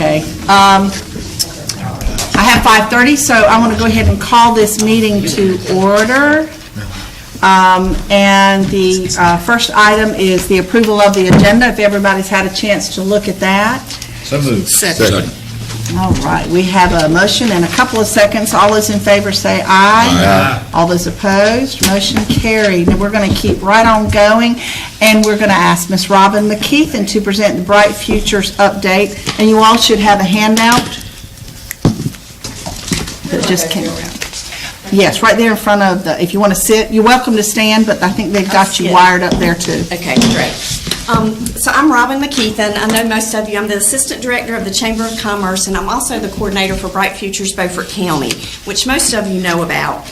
Okay. I have 5:30, so I want to go ahead and call this meeting to order. And the first item is the approval of the agenda. If everybody's had a chance to look at that. So moved. Second. All right, we have a motion and a couple of seconds. All those in favor say aye. Aye. All those opposed, motion carried. And we're going to keep right on going, and we're going to ask Ms. Robin McKeithan to present the Bright Futures update. And you all should have a handout that just came around. Yes, right there in front of the, if you want to sit, you're welcome to stand, but I think they've got you wired up there too. Okay, great. So I'm Robin McKeithan. I know most of you. I'm the Assistant Director of the Chamber of Commerce, and I'm also the Coordinator for Bright Futures Beaufort County, which most of you know about.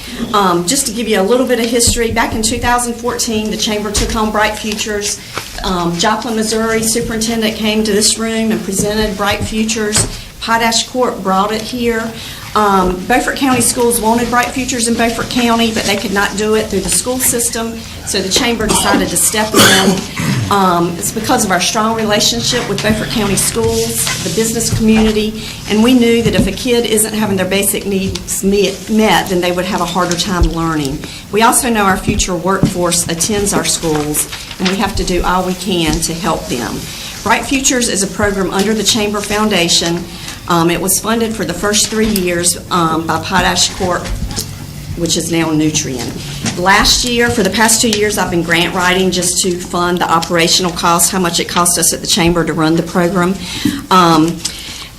Just to give you a little bit of history, back in 2014, the Chamber took on Bright Futures. Joplin, Missouri Superintendent came to this room and presented Bright Futures. Potash Court brought it here. Beaufort County Schools wanted Bright Futures in Beaufort County, but they could not do it through the school system, so the Chamber decided to step in. It's because of our strong relationship with Beaufort County Schools, the business community, and we knew that if a kid isn't having their basic needs met, then they would have a harder time learning. We also know our future workforce attends our schools, and we have to do all we can to help them. Bright Futures is a program under the Chamber Foundation. It was funded for the first 3 years by Potash Corp, which is now Nutrien. Last year, for the past 2 years, I've been grant writing just to fund the operational costs, how much it cost us at the Chamber to run the program.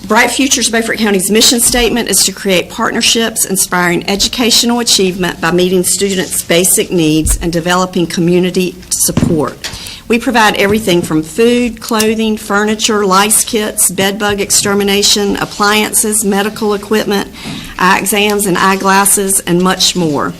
Bright Futures Beaufort County's mission statement is to create partnerships inspiring educational achievement by meeting students' basic needs and developing community support. We provide everything from food, clothing, furniture, lice kits, bed bug extermination, appliances, medical equipment, eye exams and eyeglasses, and much more.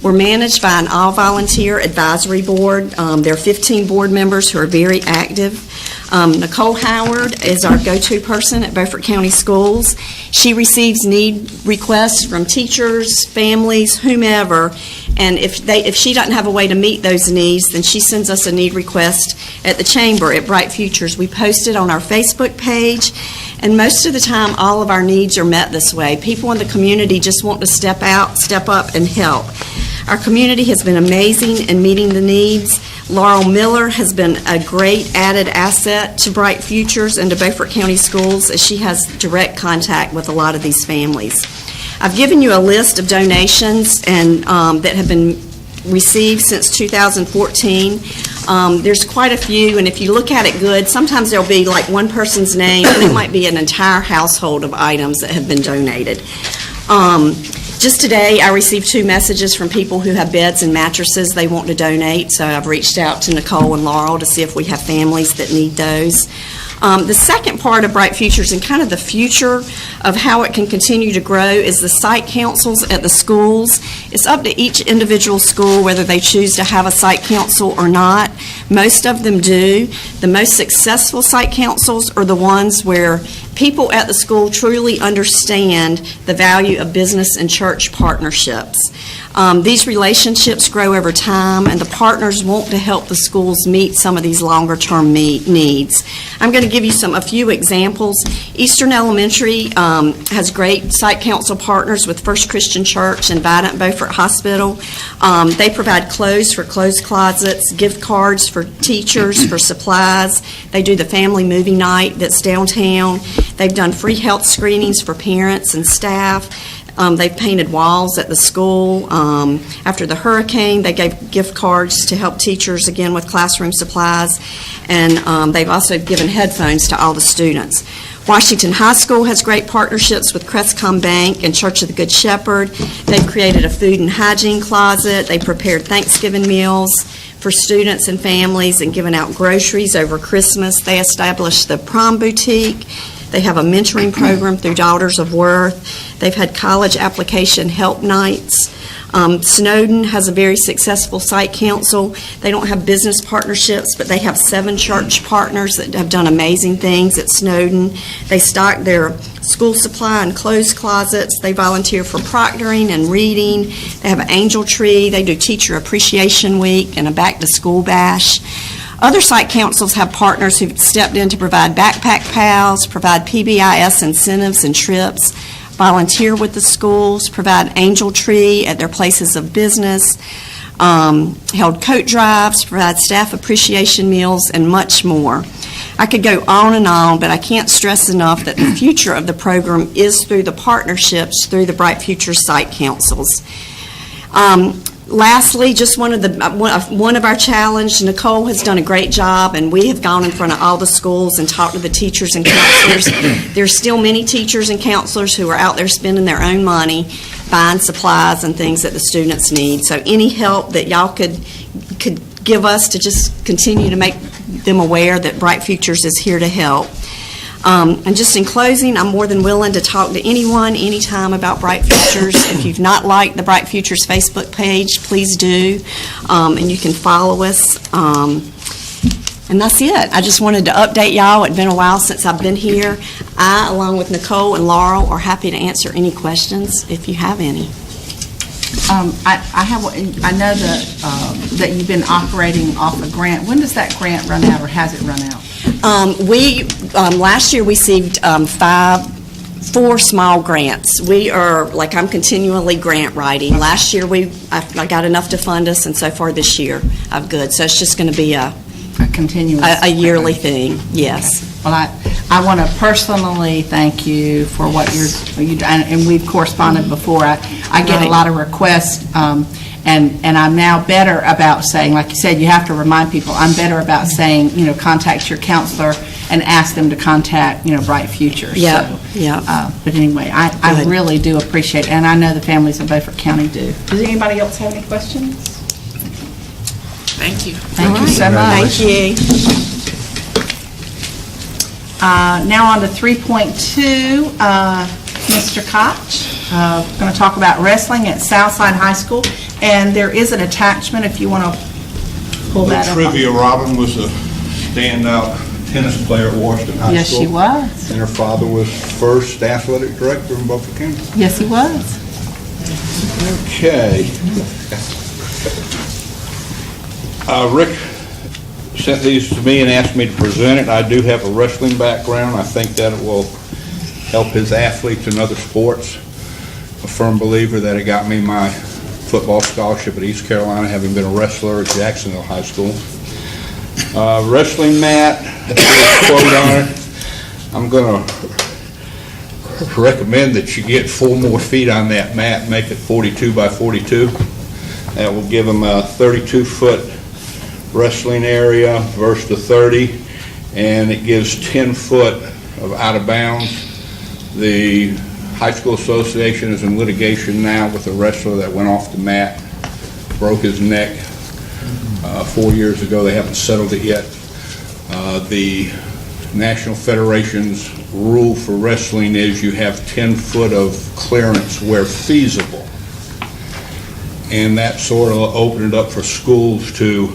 We're managed by an all-volunteer advisory board. There are 15 board members who are very active. Nicole Howard is our go-to person at Beaufort County Schools. She receives need requests from teachers, families, whomever, and if she doesn't have a way to meet those needs, then she sends us a need request at the Chamber at Bright Futures. We post it on our Facebook page, and most of the time all of our needs are met this way. People in the community just want to step up and help. Our community has been amazing in meeting the needs. Laurel Miller has been a great added asset to Bright Futures and to Beaufort County Schools, as she has direct contact with a lot of these families. I've given you a list of donations and that have been received since 2014. There's quite a few, and if you look at it good, sometimes there'll be like one person's name, and it might be an entire household of items that have been donated. Just today, I received 2 messages from people who have beds and mattresses they want to donate, so I've reached out to Nicole and Laurel to see if we have families that need those. The second part of Bright Futures and kind of the future of how it can continue to grow is the site councils at the schools. It's up to each individual school whether they choose to have a site council or not. Most of them do. The most successful site councils are the ones where people at the school truly understand the value of business and church partnerships. These relationships grow over time, and the partners want to help the schools meet some of these longer-term needs. I'm going to give you a few examples. Eastern Elementary has great site council partners with First Christian Church and Vidant Beaufort Hospital. They provide clothes for clothes closets, gift cards for teachers, for supplies. They do the family movie night that's downtown. They've done free health screenings for parents and staff. They've painted walls at the school. After the hurricane, they gave gift cards to help teachers, again, with classroom supplies. And they've also given headphones to all the students. Washington High School has great partnerships with Crestcom Bank and Church of the Good Shepherd. They've created a food and hygiene closet. They prepared Thanksgiving meals for students and families and given out groceries over Christmas. They established the Prom Boutique. They have a mentoring program through Daughters of Worth. They've had college application help nights. Snowden has a very successful site council. They don't have business partnerships, but they have 7 church partners that have done amazing things at Snowden. They stock their school supply and clothes closets. They volunteer for proctoring and reading. They have an angel tree. They do Teacher Appreciation Week and a back-to-school bash. Other site councils have partners who've stepped in to provide backpack pals, provide PBIS incentives and trips, volunteer with the schools, provide angel tree at their places of business, held coat drives, provide staff appreciation meals, and much more. I could go on and on, but I can't stress enough that the future of the program is through the partnerships through the Bright Future Site Councils. Lastly, just one of our challenge, Nicole has done a great job, and we have gone in front of all the schools and talked to the teachers and counselors. There's still many teachers and counselors who are out there spending their own money, buying supplies and things that the students need. So any help that y'all could give us to just continue to make them aware that Bright Futures is here to help. And just in closing, I'm more than willing to talk to anyone, anytime about Bright Futures. If you've not liked the Bright Futures Facebook page, please do, and you can follow us. And that's it. I just wanted to update y'all. It's been a while since I've been here. I, along with Nicole and Laurel, are happy to answer any questions if you have any. I know that you've been operating off a grant. When does that grant run out, or has it run out? Last year we received 4 small grants. I'm continually grant writing. Last year I got enough to fund us, and so far this year I'm good. So it's just going to be a continuous, a yearly thing. Yes. Well, I want to personally thank you for what you've done, and we've corresponded before. I get a lot of requests, and I'm now better about saying, like you said, you have to remind people. I'm better about saying, contact your counselor and ask them to contact, Bright Futures. Yeah, so, yeah. But anyway, I really do appreciate it, and I know the families of Beaufort County do. Does anybody else have any questions? Thank you. Thank you so much. Thank you. Now on to 3.2, Mr. Tkach. Going to talk about wrestling at Southside High School, and there is an attachment if you want to pull that up. Trivia, Robin was a standout tennis player at Washington High School. Yes, she was. And her father was first athletic director in Beaufort County. Yes, he was. Okay. Rick sent these to me and asked me to present it. I do have a wrestling background. I think that it will help his athletes in other sports. A firm believer that it got me my football scholarship at East Carolina, having been a wrestler at Jacksonville High School. Wrestling mat, quote on it. I'm going to recommend that you get 4 more feet on that mat, make it 42 by 42. That will give them a 32-foot wrestling area versus the 30, and it gives 10 foot of out of bounds. The High School Association is in litigation now with a wrestler that went off the mat, broke his neck 4 years ago. They haven't settled it yet. The National Federation's rule for wrestling is you have 10 foot of clearance where feasible, and that sort of opened it up for schools to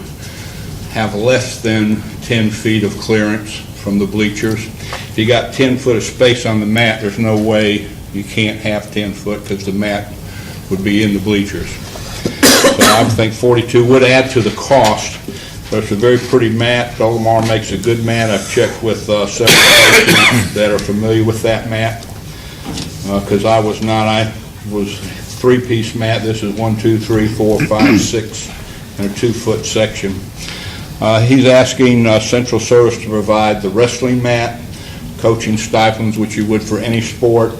have less than 10 feet of clearance from the bleachers. If you got 10 foot of space on the mat, there's no way you can't have 10 foot because the mat would be in the bleachers. So I think 42 would add to the cost. So it's a very pretty mat. Dolomar makes a good mat. I've checked with several persons that are familiar with that mat because I was not. I was 3-piece mat. This is 1, 2, 3, 4, 5, 6, and a 2-foot section. He's asking Central Service to provide the wrestling mat, coaching stipends, which you would for any sport.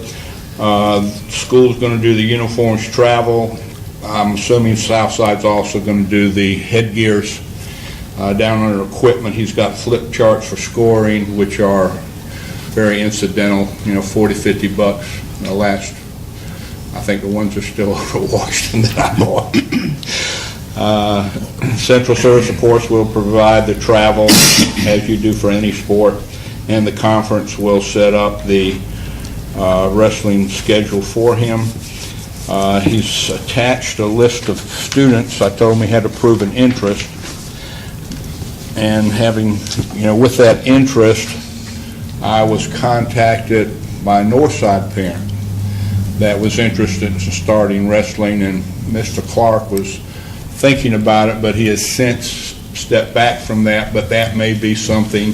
School's going to do the uniforms, travel. I'm assuming Southside's also going to do the headgears. Down under equipment, he's got flip charts for scoring, which are very incidental, $40, $50. The last, I think the ones are still over at Washington that I bought. Central Service, of course, will provide the travel as you do for any sport, and the conference will set up the wrestling schedule for him. He's attached a list of students. I told him he had to prove an interest, and having, with that interest, I was contacted by a Northside parent that was interested in starting wrestling, and Mr. Clark was thinking about it, but he has since step back from that, but that may be something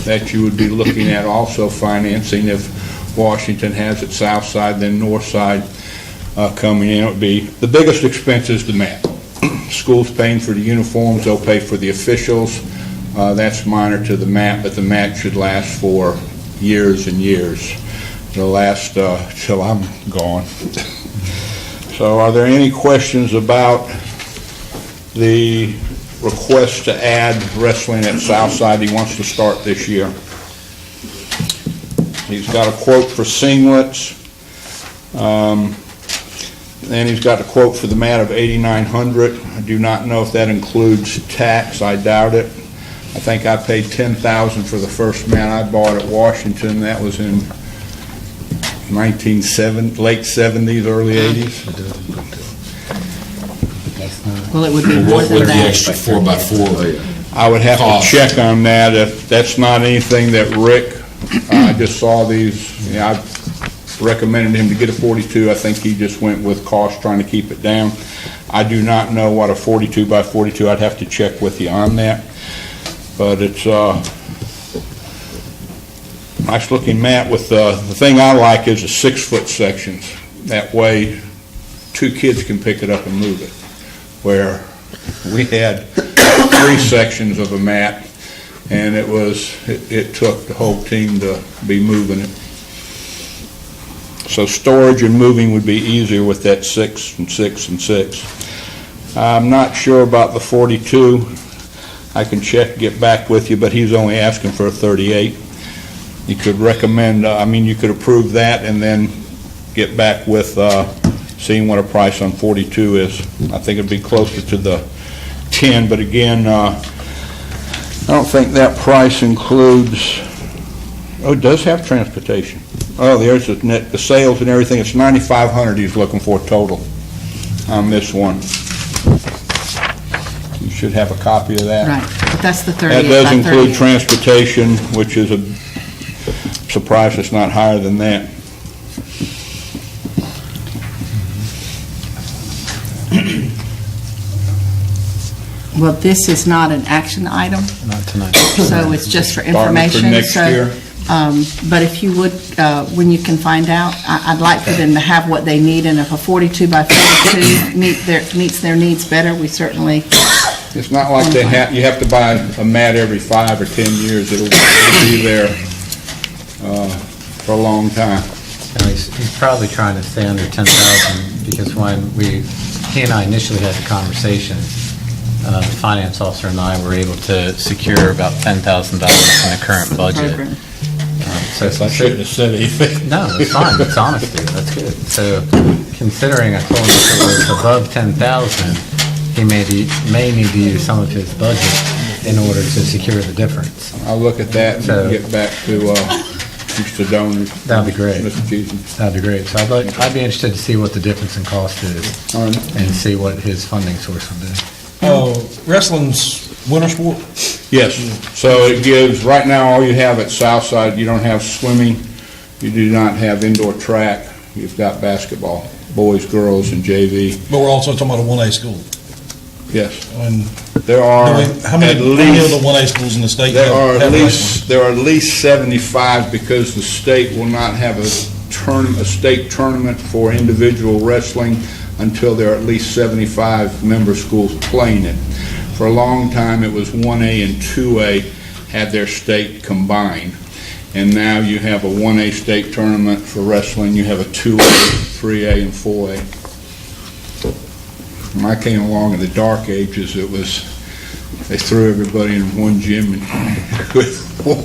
that you would be looking at also financing if Washington has it Southside, then Northside coming in. It would be, the biggest expense is the mat. School's paying for the uniforms, they'll pay for the officials. That's minor to the mat, but the mat should last for years and years. It'll last till I'm gone. So are there any questions about the request to add wrestling at Southside? He wants to start this year. He's got a quote for singlets. And he's got a quote for the mat of $8,900. I do not know if that includes tax. I doubt it. I think I paid $10,000 for the first mat I bought at Washington. That was in late 70s, early 80s. Well, it would be more What than would the that. extra 4x4? I would have Cost. to check on that. If that's not anything that Rick, I just saw these, I recommended him to get a 42. I think he just went with cost, trying to keep it down. I do not know what a 42 by 42, I'd have to check with you on that. But it's nice looking mat with, the thing I like is the 6-foot sections. That way 2 kids can pick it up and move it. Where we had 3 sections of a mat, and it took the whole team to be moving it. So storage and moving would be easier with that 6 and 6 and 6. I'm not sure about the 42. I can check, get back with you, but he's only asking for a 38. You could recommend, you could approve that and then get back with seeing what a price on 42 is. I think it'd be closer to the 10, but again, I don't think that price includes, it does have transportation. Oh, there's the sales and everything. It's $9,500 he's looking for total on this one. You should have a copy of that. Right, but that's the 38 That does by include 38. transportation, which is a surprise it's not higher than that. Well, this is not an action item, Not tonight. so it's just for Starting for information. next So, year. But if you would, when you can find out, I'd like for them to have what they need, and if a 42 by 42 meets their needs better, we certainly, It's not like you have to buy a mat every 5 or 10 years. It'll be there for a long time. He's probably trying to stay under 10,000 because when he and I initially had the conversation, the finance officer and I were able to secure about $10,000 in the current budget. program. So I shouldn't have said anything. No, it's fine. It's honesty. That's good. So considering I told him if it was above 10,000, he may need to use some of his budget in order to secure the difference. I'll look at that So- and get back to Mr. Doane. That'd be great. Mr. Cheeseman. That'd be great. So I'd be interested to see what the difference in cost is and see what his funding source would be. Wrestling's winter sport? Yes, so it gives, right now, all you have at Southside, you don't have swimming, you do not have indoor track, you've got basketball, boys, girls, and JV. But we're also talking about a 1A school. Yes, And there are how many at of the least, 1A schools in the state there are have at wrestling? least 75, because the state will not have a state tournament for individual wrestling until there are at least 75 member schools playing it. For a long time, it was 1A and 2A had their state combined. And now you have a 1A state tournament for wrestling, you have a 2A, 3A, and 4A. When I came along in the dark ages, they threw everybody in one gym and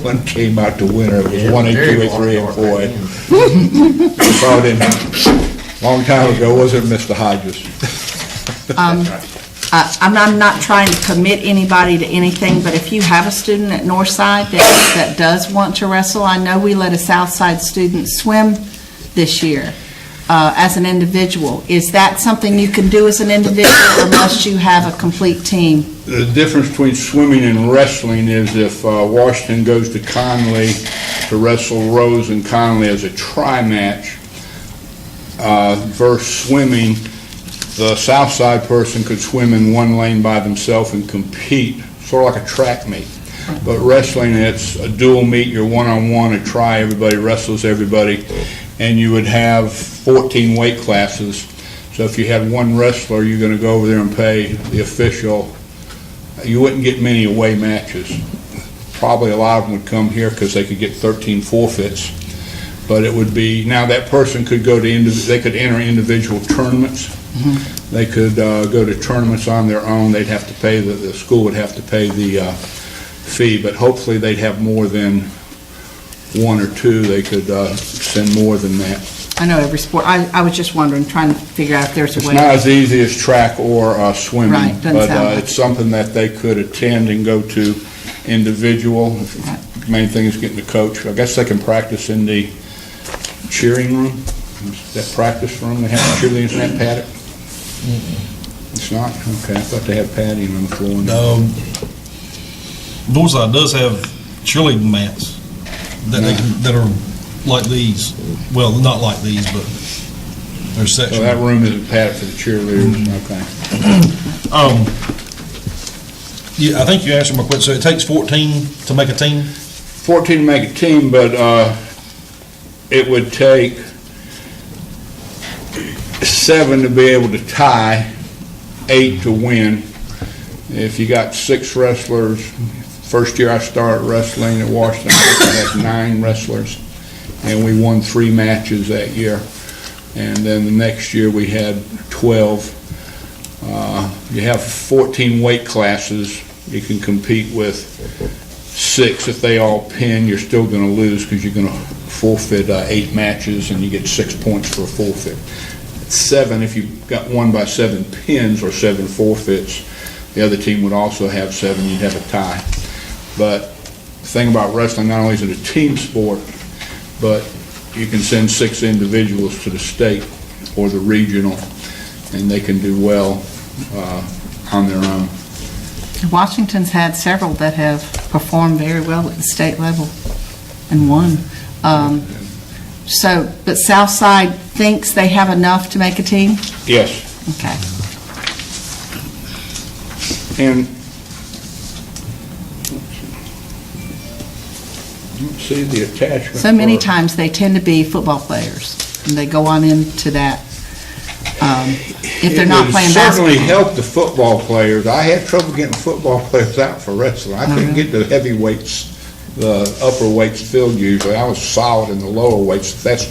one came out to winner. It was 1A, 2A, 3A, and 4A. Probably didn't, long time ago, wasn't Mr. Hodges. I'm not trying to commit anybody to anything, but if you have a student at Northside that does want to wrestle, I know we let a Southside student swim this year as an individual. Is that something you can do as an individual, or must you have a complete team? The difference between swimming and wrestling is if Washington goes to Conley to wrestle Rose and Conley as a tri-match versus swimming, the Southside person could swim in one lane by themselves and compete sort of like a track meet. But wrestling, it's a dual meet, you're one-on-one, a try, everybody wrestles everybody, and you would have 14 weight classes. So if you had one wrestler, you're going to go over there and pay the official. You wouldn't get many away matches. Probably a lot of them would come here because they could get 13 forfeits. But it would be, now that person could go to, they could enter individual tournaments. Mm-hmm. They could go to tournaments on their own. They'd have to pay, the school would have to pay the fee, but hopefully they'd have more than one or two. They could send more than that. I know every sport, I was just wondering, trying to figure out if there's a way. It's not as easy as track or swimming. Right, doesn't but sound like it's something that they could attend and go to individual. Right. The main thing is getting the coach. I guess they can practice in the cheering room, that practice room. They have cheerleaders in that paddock. It's not? Okay, I thought they had padding on the floor. Northside does have cheerleading mats that are like these. Well, not like these, but there's So sections. that room is a paddock for the cheerleaders. Okay. Yeah, I think you answered my question. So it takes 14 to make a team? 14 to make a team, but it would take 7 to be able to tie, 8 to win. If you got 6 wrestlers, first year I started wrestling at Washington, I had 9 wrestlers, and we won 3 matches that year. And then the next year we had 12. You have 14 weight classes. You can compete with 6. If they all pin, you're still going to lose because you're going to forfeit 8 matches, and you get 6 points for a forfeit. 7, if you got won by 7 pins or 7 forfeits, the other team would also have 7, you'd have a tie. But the thing about wrestling, not only is it a team sport, but you can send 6 individuals to the state or the regional, and they can do well on their own. Washington's had several that have performed very well at the state level and won. But Southside thinks they have enough to make a team? Yes. Okay. And let's see the attachment. So many for- times they tend to be football players, and they go on into that. If they're not playing It would certainly basketball. help the football players. I had trouble getting football players out for wrestling. I couldn't get the heavyweights, the upper weights filled usually. I was solid in the lower weights. That's,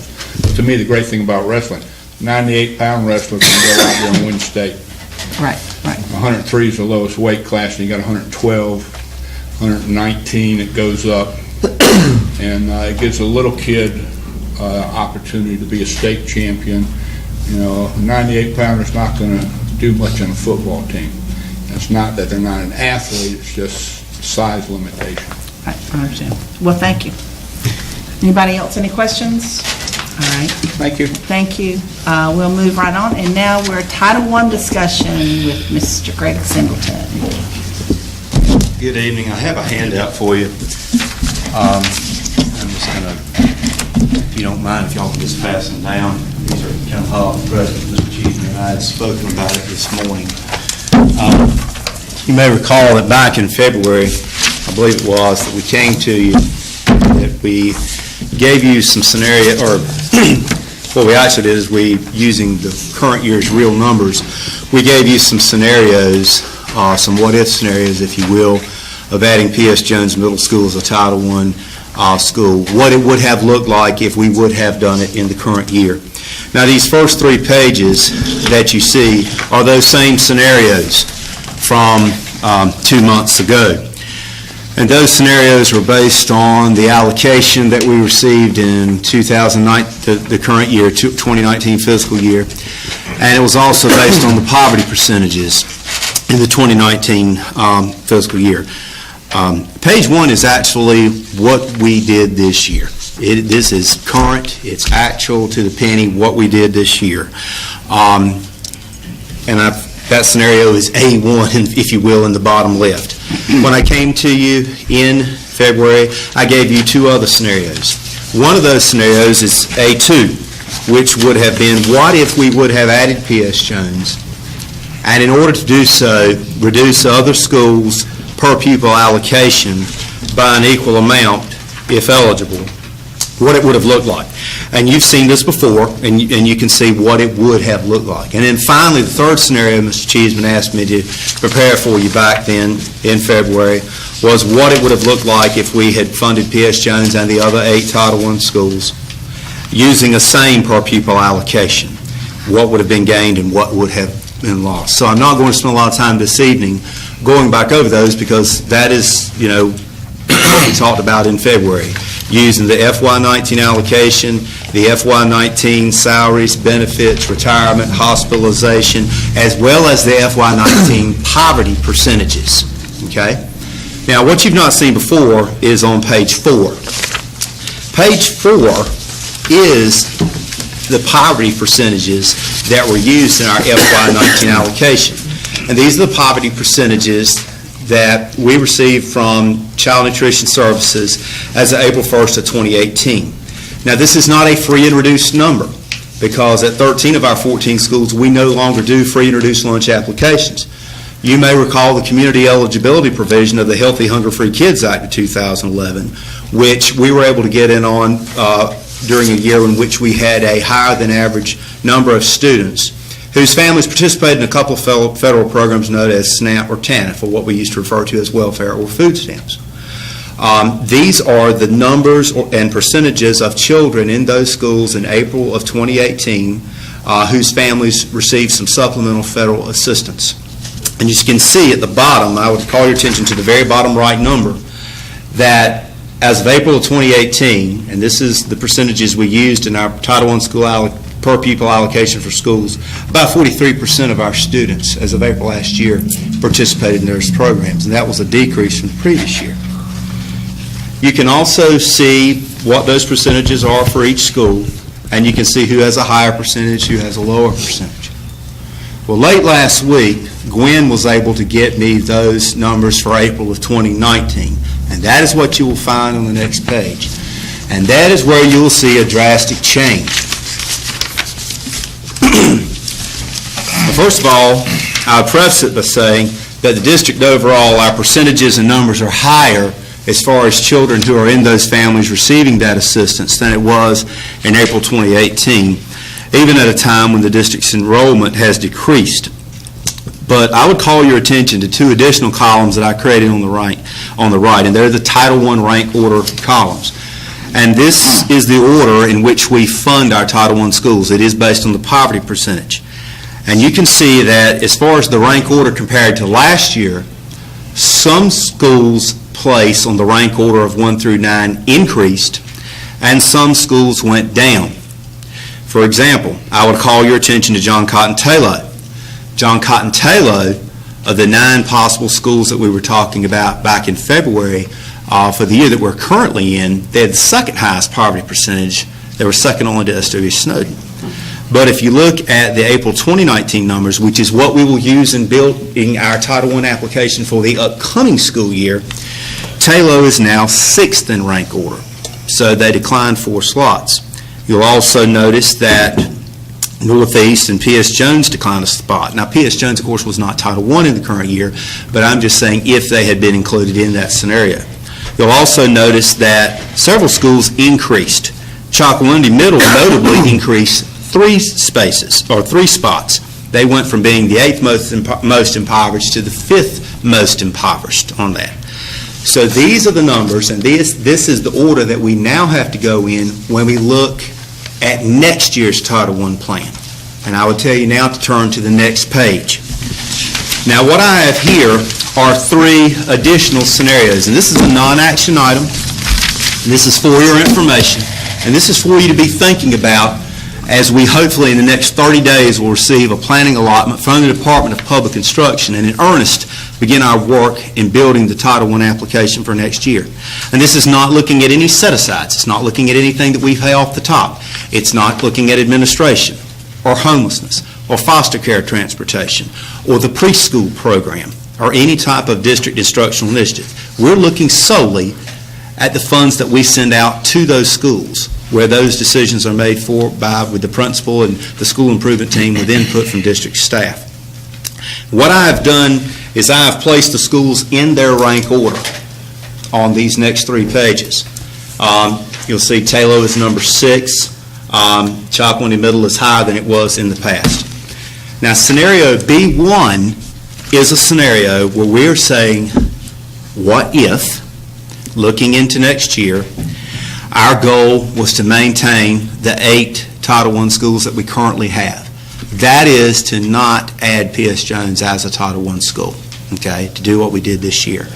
to me, the great thing about wrestling. 98-pound wrestler can go out there and win state. Right. 103 is the lowest weight class, and you got 112, 119, it goes up. And it gives a little kid opportunity to be a state champion. You know, a 98-pounder's not going to do much on a football team. It's not that they're not an athlete, it's just size limitation. Right, I understand. Well, thank you. Anybody else, any questions? All right, Thank you. thank you. We'll move right on, and now we're Title I discussion with Mr. Greg Singleton. Good evening. I have a handout for you. I'm just going to, if you don't mind, if y'all can just pass them down. These are kind of how the President, Mr. Cheeseman, and I had spoken about it this morning. You may recall that back in February, I believe it was, that we came to you, that we gave you some scenario, or what we actually did is we, using the current year's real numbers, we gave you some scenarios, some what-if scenarios, if you will, of adding P.S. Jones Middle School as a Title I school, what it would have looked like if we would have done it in the current year. Now, these first 3 pages that you see are those same scenarios from 2 months ago. And those scenarios were based on the allocation that we received in 2009, the current year, 2019 fiscal year, and it was also based on the poverty percentages in the 2019 fiscal year. Page 1 is actually what we did this year. This is current, it's actual to the penny what we did this year. That scenario is A1, if you will, in the bottom left. When I came to you in February, I gave you 2 other scenarios. One of those scenarios is A2, which would have been, what if we would have added P.S. Jones, and in order to do so, reduce other schools' per pupil allocation by an equal amount, if eligible, what it would have looked like. And you've seen this before, and you can see what it would have looked like. And then finally, the third scenario Mr. Cheeseman asked me to prepare for you back then in February was what it would have looked like if we had funded P.S. Jones and the other 8 Title I schools using a same per pupil allocation. What would have been gained and what would have been lost. So I'm not going to spend a lot of time this evening going back over those because that is, what we talked about in February, using the FY19 allocation, the FY19 salaries, benefits, retirement, hospitalization, as well as the FY19 poverty percentages, okay? Now, what you've not seen before is on page 4. Page 4 is the poverty percentages that were used in our FY19 allocation. And these are the poverty percentages that we received from Child Nutrition Services as of April 1st of 2018. Now, this is not a free and reduced number because at 13 of our 14 schools, we no longer do free and reduced lunch applications. You may recall the community eligibility provision of the Healthy Hunger-Free Kids Act of 2011, which we were able to get in on during a year in which we had a higher than average number of students whose families participated in a couple of federal programs known as SNAP or TANF, or what we used to refer to as welfare or food stamps. These are the numbers and percentages of children in those schools in April of 2018 whose families received some supplemental federal assistance. And you can see at the bottom, I would call your attention to the very bottom right number, that as of April of 2018, and this is the percentages we used in our Title I school per pupil allocation for schools, about 43% of our students as of April last year participated in those programs, and that was a decrease from the previous year. You can also see what those percentages are for each school, and you can see who has a higher percentage, who has a lower percentage. Well, late last week, Gwen was able to get me those numbers for April of 2019, and that is what you will find on the next page. And that is where you will see a drastic change. First of all, I'll preface it by saying that the district overall, our percentages and numbers are higher as far as children who are in those families receiving that assistance than it was in April 2018, even at a time when the district's enrollment has decreased. But I would call your attention to 2 additional columns that I created on the right, and they're the Title I rank order columns. And this is the order in which we fund our Title I schools. It is based on the poverty percentage. And you can see that as far as the rank order compared to last year, some schools' place on the rank order of 1 through 9 increased, and some schools went down. For example, I would call your attention to John Cotton Tayloe. John Cotton Tayloe, of the 9 possible schools that we were talking about back in February, for the year that we're currently in, they had the second highest poverty percentage. They were second only to S.W. Snowden. But if you look at the April 2019 numbers, which is what we will use in building our Title I application for the upcoming school year, Tayloe is now 6th in rank order. So they declined 4 slots. You'll also notice that Northeast and P.S. Jones declined a spot. Now, P.S. Jones, of course, was not Title I in the current year, but I'm just saying if they had been included in that scenario. You'll also notice that several schools increased. Chalkalundy Middle notably increased 3 spots. They went from being the 8th most impoverished to the 5th most impoverished on that. So these are the numbers, and this is the order that we now have to go in when we look at next year's Title I plan. And I would tell you now to turn to the next page. Now, what I have here are 3 additional scenarios, and this is a non-action item. This is for your information, and this is for you to be thinking about as we hopefully in the next 30 days will receive a planning allotment from the Department of Public Instruction and in earnest begin our work in building the Title I application for next year. And this is not looking at any set-asides. It's not looking at anything that we pay off the top. It's not looking at administration or homelessness or foster care transportation or the preschool program or any type of district instructional initiative. We're looking solely at the funds that we send out to those schools where those decisions are made with the principal and the school improvement team with input from district staff. What I have done is I have placed the schools in their rank order on these next 3 pages. You'll see Taylor is number 6. Chocowinity Middle is higher than it was in the past. Now, scenario B1 is a scenario where we're saying, what if, looking into next year, our goal was to maintain the 8 Title I schools that we currently have. That is to not add P.S. Jones as a Title I school, okay, to do what we did this year.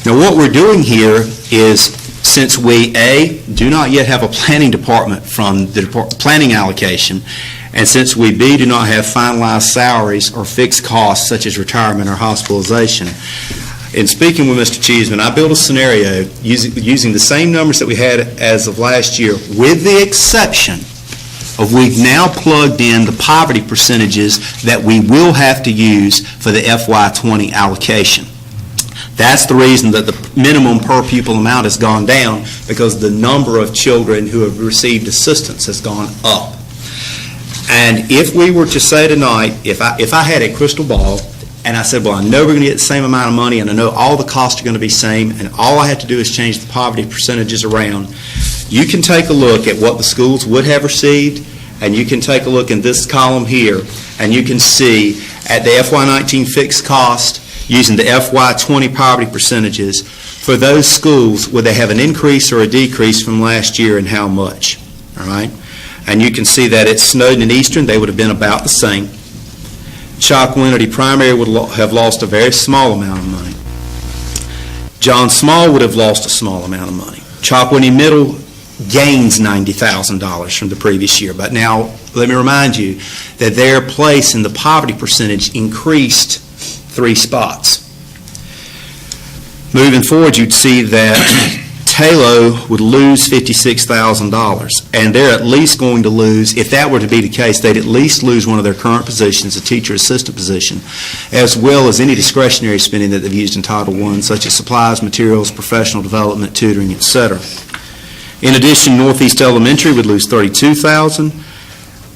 Now, what we're doing here is, since we, A, do not yet have a planning department from the planning allocation, and since we, B, do not have finalized salaries or fixed costs such as retirement or hospitalization, in speaking with Mr. Cheeseman, I built a scenario using the same numbers that we had as of last year, with the exception of we've now plugged in the poverty percentages that we will have to use for the FY20 allocation. That's the reason that the minimum per pupil amount has gone down, because the number of children who have received assistance has gone up. And if we were to say tonight, if I had a crystal ball, and I said, well, I know we're going to get the same amount of money, and I know all the costs are going to be the same, and all I have to do is change the poverty percentages around, you can take a look at what the schools would have received, and you can take a look in this column here, and you can see at the FY19 fixed cost, using the FY20 poverty percentages, for those schools, would they have an increase or a decrease from last year, and how much? All right? And you can see that at Snowden and Eastern, they would have been about the same. Chocowinity Primary would have lost a very small amount of money. John Small would have lost a small amount of money. Chocowinity Middle gains $90,000 from the previous year. But now, let me remind you that their place in the poverty percentage increased 3 spots. Moving forward, you'd see that Taylor would lose $56,000, and they're at least going to lose, if that were to be the case, they'd at least lose one of their current positions, a teacher assistant position, as well as any discretionary spending that they've used in Title I, such as supplies, materials, professional development, tutoring, etc. In addition, Northeast Elementary would lose $32,000,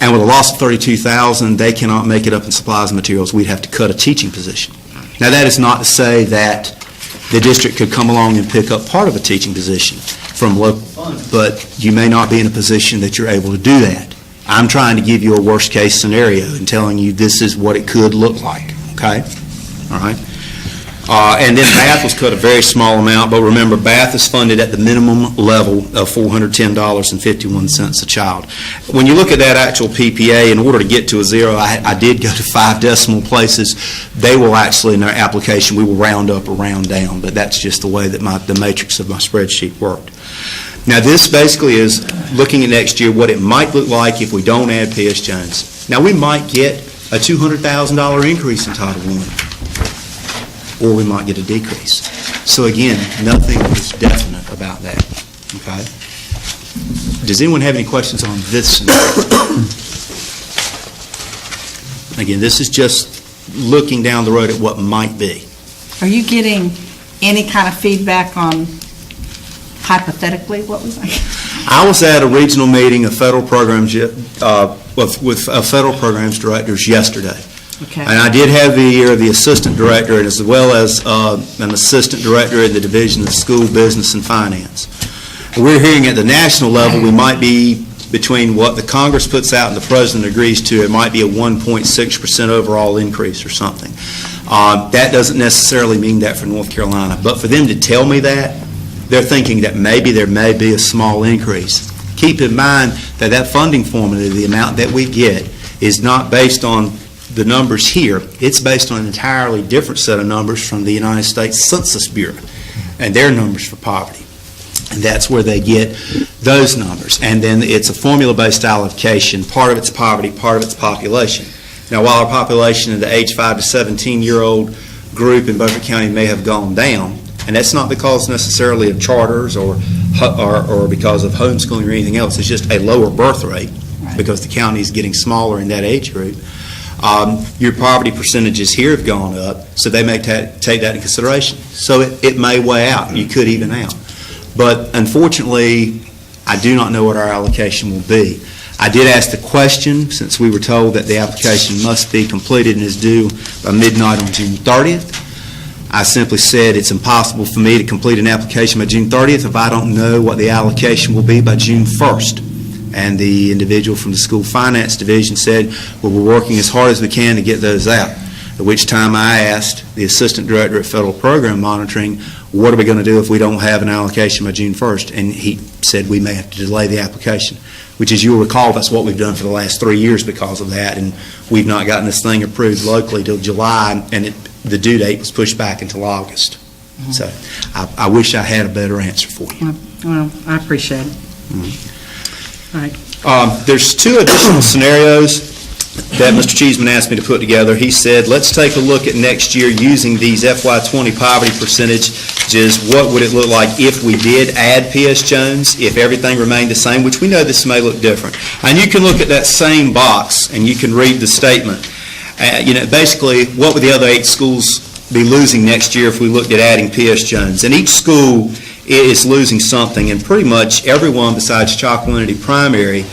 and with a loss of $32,000, they cannot make it up in supplies and materials. We'd have to cut a teaching position. Now, that is not to say that the district could come along and pick up part of a teaching position from local funds, but you may not be in a position that you're able to do that. I'm trying to give you a worst-case scenario and telling you this is what it could look like, okay? All right? And then Bath was cut a very small amount, but remember, Bath is funded at the minimum level of $410.51 a child. When you look at that actual PPA, in order to get to a zero, I did go to 5 decimal places. They will actually, in their application, we will round up or round down, but that's just the way that the matrix of my spreadsheet worked. Now, this basically is looking at next year, what it might look like if we don't add P.S. Jones. Now, we might get a $200,000 increase in Title I. Or we might get a decrease. So again, nothing is definite about that, okay? Does anyone have any questions on this scenario? Again, this is just looking down the road at what might be. Are you getting any kind of feedback on, hypothetically, what was I? I was at a regional meeting of federal programs with federal programs directors yesterday. Okay. And I did have the ear of the assistant director, and as well as an assistant director in the Division of School Business and Finance. We're hearing at the national level, we might be between what the Congress puts out and the President agrees to, it might be a 1.6% overall increase or something. That doesn't necessarily mean that for North Carolina, but for them to tell me that, they're thinking that maybe there may be a small increase. Keep in mind that that funding formula, the amount that we get, is not based on the numbers here. It's based on an entirely different set of numbers from the United States Census Bureau and their numbers for poverty. And that's where they get those numbers. And then it's a formula-based allocation. Part of it's poverty, part of it's population. Now, while our population in the age 5 to 17-year-old group in Beaufort County may have gone down, and that's not because necessarily of charters or because of homeschooling or anything else. It's just a lower birth rate because the county is getting smaller in that age group. Your poverty percentages here have gone up, so they may take that into consideration. So it may weigh out. You could even out. But unfortunately, I do not know what our allocation will be. I did ask the question, since we were told that the application must be completed and is due by midnight on June 30th. I simply said it's impossible for me to complete an application by June 30th if I don't know what the allocation will be by June 1st. And the individual from the school finance division said, well, we're working as hard as we can to get those out. At which time I asked the assistant director at Federal Program Monitoring, what are we going to do if we don't have an allocation by June 1st? And he said we may have to delay the application, which, as you'll recall, that's what we've done for the last 3 years because of that. And we've not gotten this thing approved locally till July, and the due date was pushed back until August. So I wish I had a better answer for you. Well, I appreciate it. All right. There's 2 additional scenarios that Mr. Cheeseman asked me to put together. He said, let's take a look at next year using these FY20 poverty percentages. What would it look like if we did add P.S. Jones, if everything remained the same, which we know this may look different. And you can look at that same box and you can read the statement. Basically, what would the other 8 schools be losing next year if we looked at adding P.S. Jones? And each school is losing something, and pretty much everyone besides Chalkwanity Primary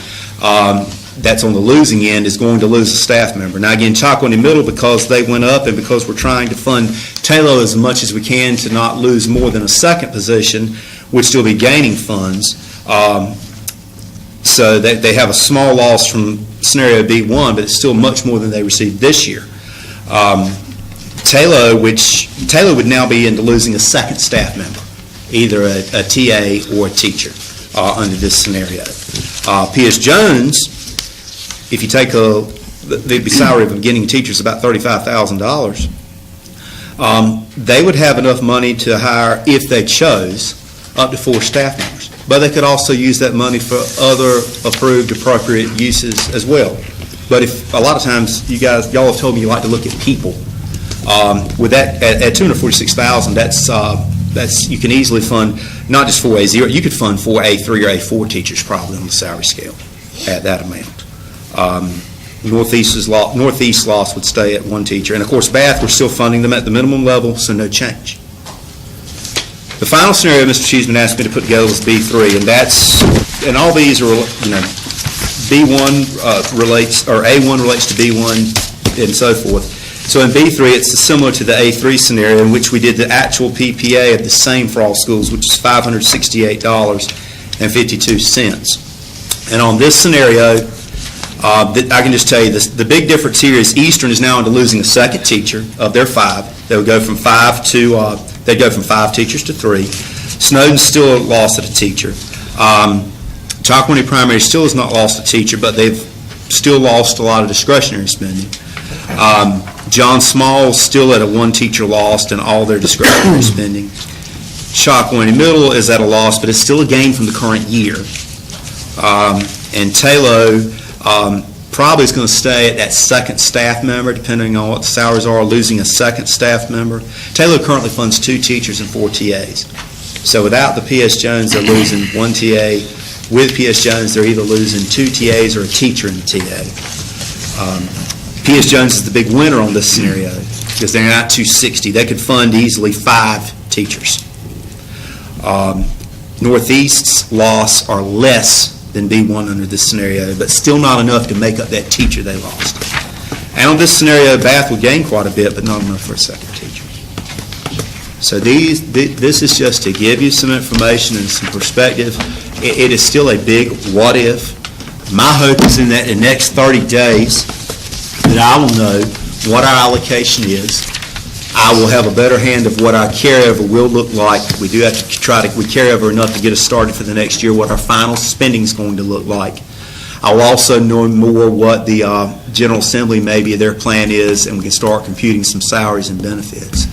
that's on the losing end is going to lose a staff member. Now again, Chalkwanity Middle, because they went up and because we're trying to fund Taylor as much as we can to not lose more than a second position, would still be gaining funds. So they have a small loss from scenario B1, but it's still much more than they received this year. Taylor would now be into losing a second staff member, either a TA or a teacher under this scenario. P.S. Jones, if you take the salary of a beginning teacher is about $35,000, they would have enough money to hire, if they chose, up to 4 staff members. But they could also use that money for other approved appropriate uses as well. But if a lot of times y'all have told me you like to look at people. With that at $246,000, that's you can easily fund not just 4 A0. You could fund 4 A3 or A4 teachers probably on the salary scale at that amount. Northeast loss would stay at 1 teacher, and of course Bath, we're still funding them at the minimum level, so no change. The final scenario Mr. Cheeseman asked me to put together was B3, and all these are, B1 relates, or A1 relates to B1 and so forth. So in B3, it's similar to the A3 scenario in which we did the actual PPA of the same for all schools, which is $568.52. And on this scenario, I can just tell you this, the big difference here is Eastern is now into losing a second teacher of their 5. They would go from 5 to, they'd go from 5 teachers to 3. Snowden still lost a teacher. Chalkwanity Primary still has not lost a teacher, but they've still lost a lot of discretionary spending. John Small still at a 1 teacher lost in all their discretionary spending. Chalkwanity Middle is at a loss, but it's still a gain from the current year. And Taylor probably is going to stay at that second staff member, depending on what the salaries are, losing a second staff member. Taylor currently funds 2 teachers and 4 TAs. So without the P.S. Jones, they're losing 1 TA. With P.S. Jones, they're either losing 2 TAs or a teacher in the TA. P.S. Jones is the big winner on this scenario because they're not 260. They could fund easily 5 teachers. Northeast's loss are less than B1 under this scenario, but still not enough to make up that teacher they lost. And on this scenario, Bath will gain quite a bit, but not enough for a second teacher. So this is just to give you some information and some perspective. It is still a big what if. My hope is in the next 30 days that I will know what our allocation is. I will have a better hand of what our carryover will look like. We do have to we carry over enough to get us started for the next year, what our final spending is going to look like. I will also know more what the General Assembly, maybe their plan is, and we can start computing some salaries and benefits.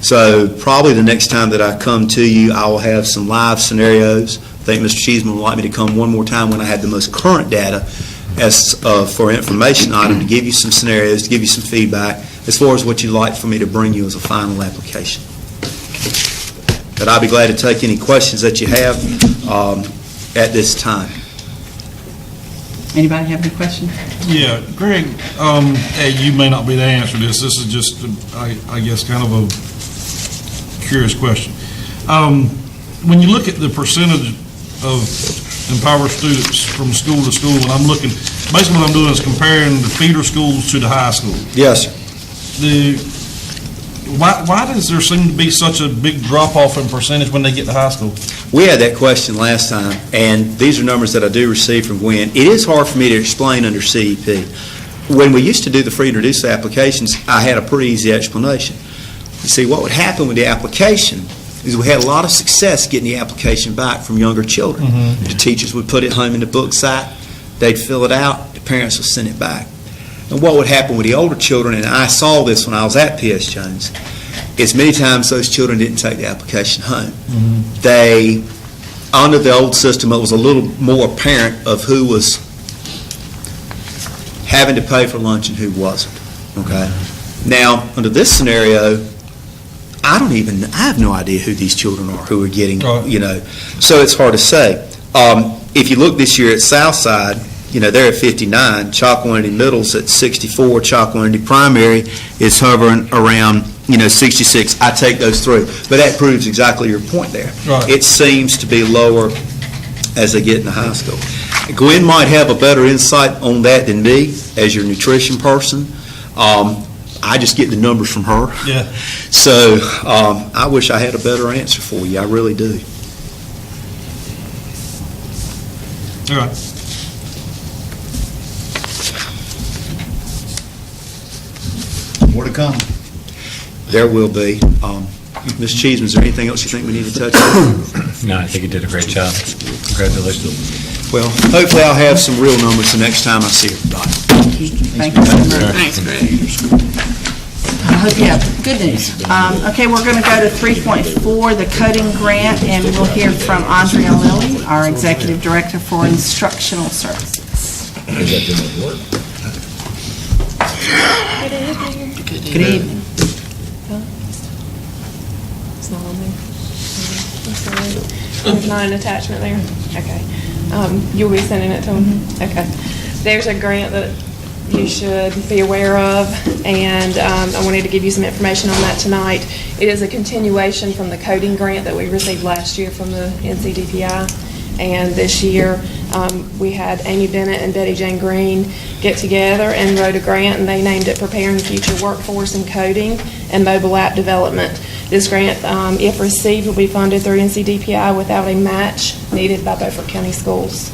So probably the next time that I come to you, I will have some live scenarios. I think Mr. Cheeseman would like me to come one more time when I have the most current data as for information item to give you some scenarios, to give you some feedback as far as what you'd like for me to bring you as a final application. But I'll be glad to take any questions that you have at this time. Anybody have any questions? Yeah, Greg, you may not be able to answer this. This is just, I guess, kind of a curious question. When you look at the percentage of empowered students from school to school, and I'm looking, basically what I'm doing is comparing the feeder schools to the high school. Yes, sir. why does there seem to be such a big drop-off in percentage when they get to high school? We had that question last time, and these are numbers that I do receive from Gwen. It is hard for me to explain under CEP. When we used to do the free and reduced applications, I had a pretty easy explanation. You see, what would happen with the application is we had a lot of success getting the application back from younger children. The teachers would put it home in the book site, they'd fill it out, the parents would send it back. And what would happen with the older children, and I saw this when I was at P.S. Jones, is many times those children didn't take the application home. They, under the old system, it was a little more apparent of who was having to pay for lunch and who wasn't. Okay? Now, under this scenario, I have no idea who these children are, who are getting, so it's hard to say. If you look this year at Southside, they're at 59. Chalkwanity Middle's at 64. Chalkwanity Primary is hovering around, 66. I take those through. But that proves exactly your point there. Right. It seems to be lower as they get into high school. Gwen might have a better insight on that than me as your nutrition person. I just get the numbers from her. Yeah. So I wish I had a better answer for you. I really do. All right. More to come. There will be. Ms. Cheeseman, is there anything else you think we need to touch on? No, I think you did a great job. Congratulations. Well, hopefully I'll have some real numbers the next time I see everybody. Thank you so much. Thanks, Greg. I hope you have good news. Okay, we're going to go to 3.4, the coding grant, and we'll hear from Andrea Lilley, our Executive Director for Instructional Services. Good evening. It's not on there. There's not an attachment there? Okay. You'll be sending it to them? Okay. There's a grant that you should be aware of, and I wanted to give you some information on that tonight. It is a continuation from the coding grant that we received last year from the NCDPI, and this year we had Amy Bennett and Betty Jane Green get together and wrote a grant, and they named it Preparing the Future Workforce in Coding and Mobile App Development. This grant, if received, will be funded through NCDPI without a match needed by Beaufort County Schools.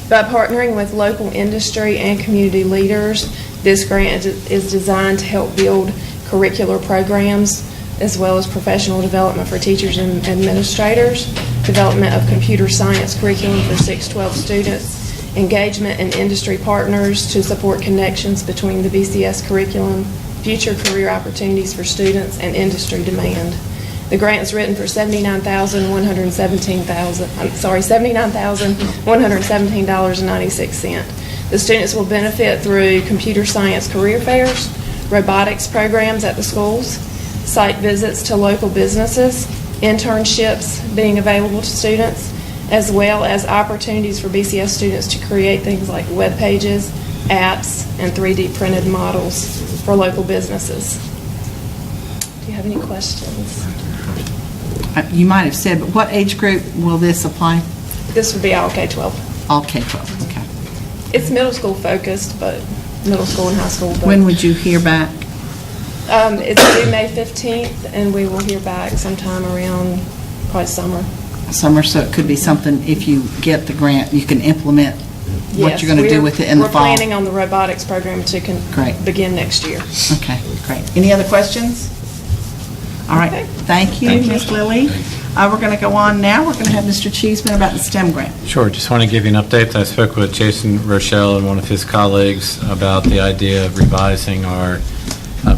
By partnering with local industry and community leaders, this grant is designed to help build curricular programs as well as professional development for teachers and administrators, development of computer science curriculum for 612 students, engagement in industry partners to support connections between the BCS curriculum, future career opportunities for students, and industry demand. The grant is written for $79,117.96. The students will benefit through computer science career fairs, robotics programs at the schools, site visits to local businesses, internships being available to students, as well as opportunities for BCS students to create things like web pages, apps, and 3D printed models for local businesses. Do you have any questions? You might have said, but what age group will this apply? This would be all K-12. All K-12, okay. It's middle school focused, but middle school and high school. But When would you hear back? It's due May 15th, and we will hear back sometime around probably summer. Summer, so it could be something, if you get the grant, you can implement what Yes, you're going to do with it in the fall. We're planning on the robotics program to Great. begin next year. Okay, great. Any other questions? All right, Okay. thank you, Ms. Lilley. We're going to go on now. We're going to have Mr. Cheeseman about the STEM grant. Sure, just want to give you an update. I spoke with Jason Rochelle and one of his colleagues about the idea of revising our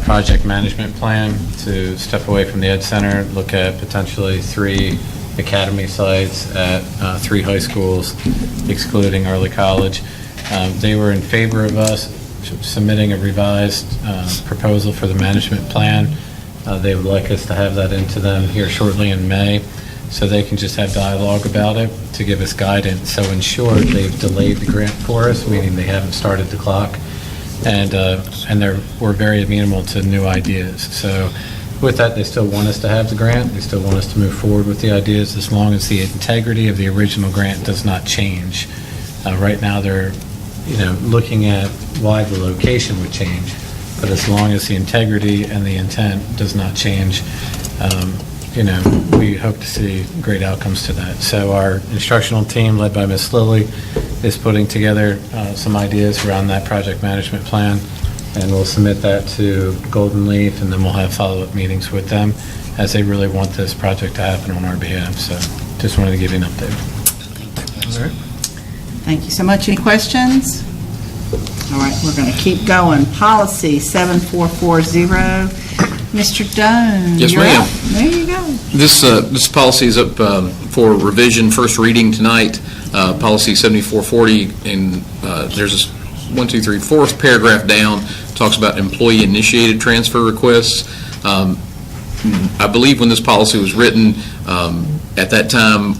project management plan to step away from the Ed Center, look at potentially 3 academy sites at 3 high schools, excluding early college. They were in favor of us submitting a revised proposal for the management plan. They would like us to have that into them here shortly in May, so they can just have dialogue about it to give us guidance. So in short, they've delayed the grant for us, meaning they haven't started the clock, and we're very amenable to new ideas. So with that, they still want us to have the grant. They still want us to move forward with the ideas as long as the integrity of the original grant does not change. Right now, they're looking at why the location would change. but as long as the integrity and the intent does not change, we hope to see great outcomes to that. So our instructional team, led by Ms. Lilley, is putting together some ideas around that project management plan, and we'll submit that to Golden Leaf, and then we'll have follow-up meetings with them as they really want this project to happen on our behalf. So just wanted to give you an update. All right. Thank you so much. Any questions? All right, we're going to keep going. Policy 7440. Mr. Doane. Yes, you're ma'am. up. There you go. This policy is up for revision, first reading tonight. Policy 7440, and there's fourth paragraph down, talks about employee-initiated transfer requests. I believe when this policy was written, at that time,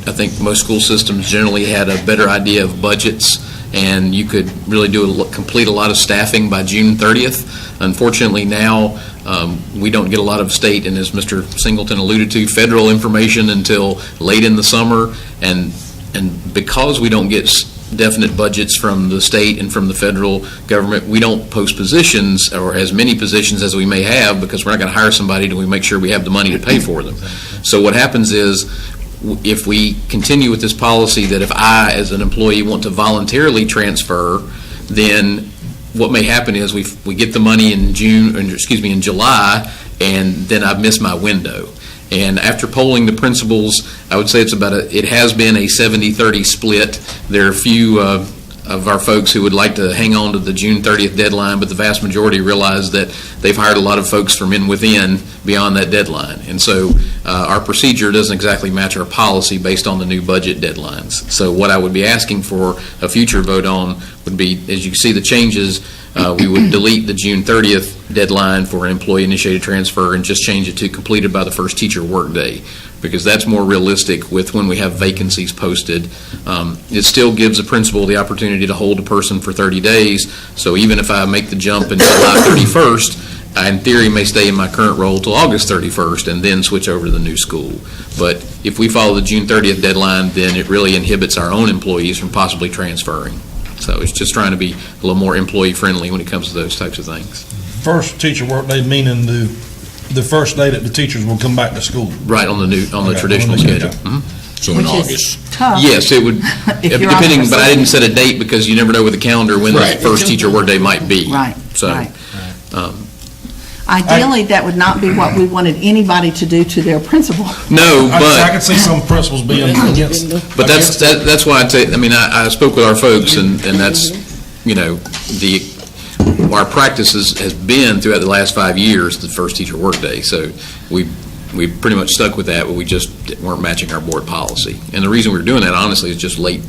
I think most school systems generally had a better idea of budgets, and you could really complete a lot of staffing by June 30th. Unfortunately, now we don't get a lot of state, and as Mr. Singleton alluded to, federal information until late in the summer, and because we don't get definite budgets from the state and from the federal government, we don't post positions or as many positions as we may have, because we're not going to hire somebody till we make sure we have the money to pay for them. So what happens is, if we continue with this policy that if I, as an employee, want to voluntarily transfer, then what may happen is we get the money in July, and then I've missed my window. And after polling the principals, I would say it has been a 70-30 split. There are a few of our folks who would like to hang on to the June 30th deadline, but the vast majority realize that they've hired a lot of folks from within beyond that deadline. And so our procedure doesn't exactly match our policy based on the new budget deadlines. So what I would be asking for a future vote on would be, as you see the changes, we would delete the June 30th deadline for an employee-initiated transfer and just change it to completed by the first teacher workday, because that's more realistic with when we have vacancies posted. It still gives the principal the opportunity to hold a person for 30 days, so even if I make the jump in July 31st, I in theory may stay in my current role till August 31st and then switch over to the new school. But if we follow the June 30th deadline, then it really inhibits our own employees from possibly transferring. So it's just trying to be a little more employee-friendly when it comes to those types of things. First teacher workday, meaning the first day that the teachers will come back to school. Right, on the traditional schedule. Mhm. So in Which August. is tough. Yes, it would, If you're on depending, the but I didn't set a date because you never know with the calendar when the Right. first teacher workday might be. Right, So, right. Ideally, that would not be what we wanted anybody to do to their principal. no, I but, could see some principals being against. but that's why I spoke with our folks, and that's, our practice has been throughout the last 5 years, the first teacher workday. So we pretty much stuck with that, but we just weren't matching our board policy. And the reason we were doing that, honestly, is just late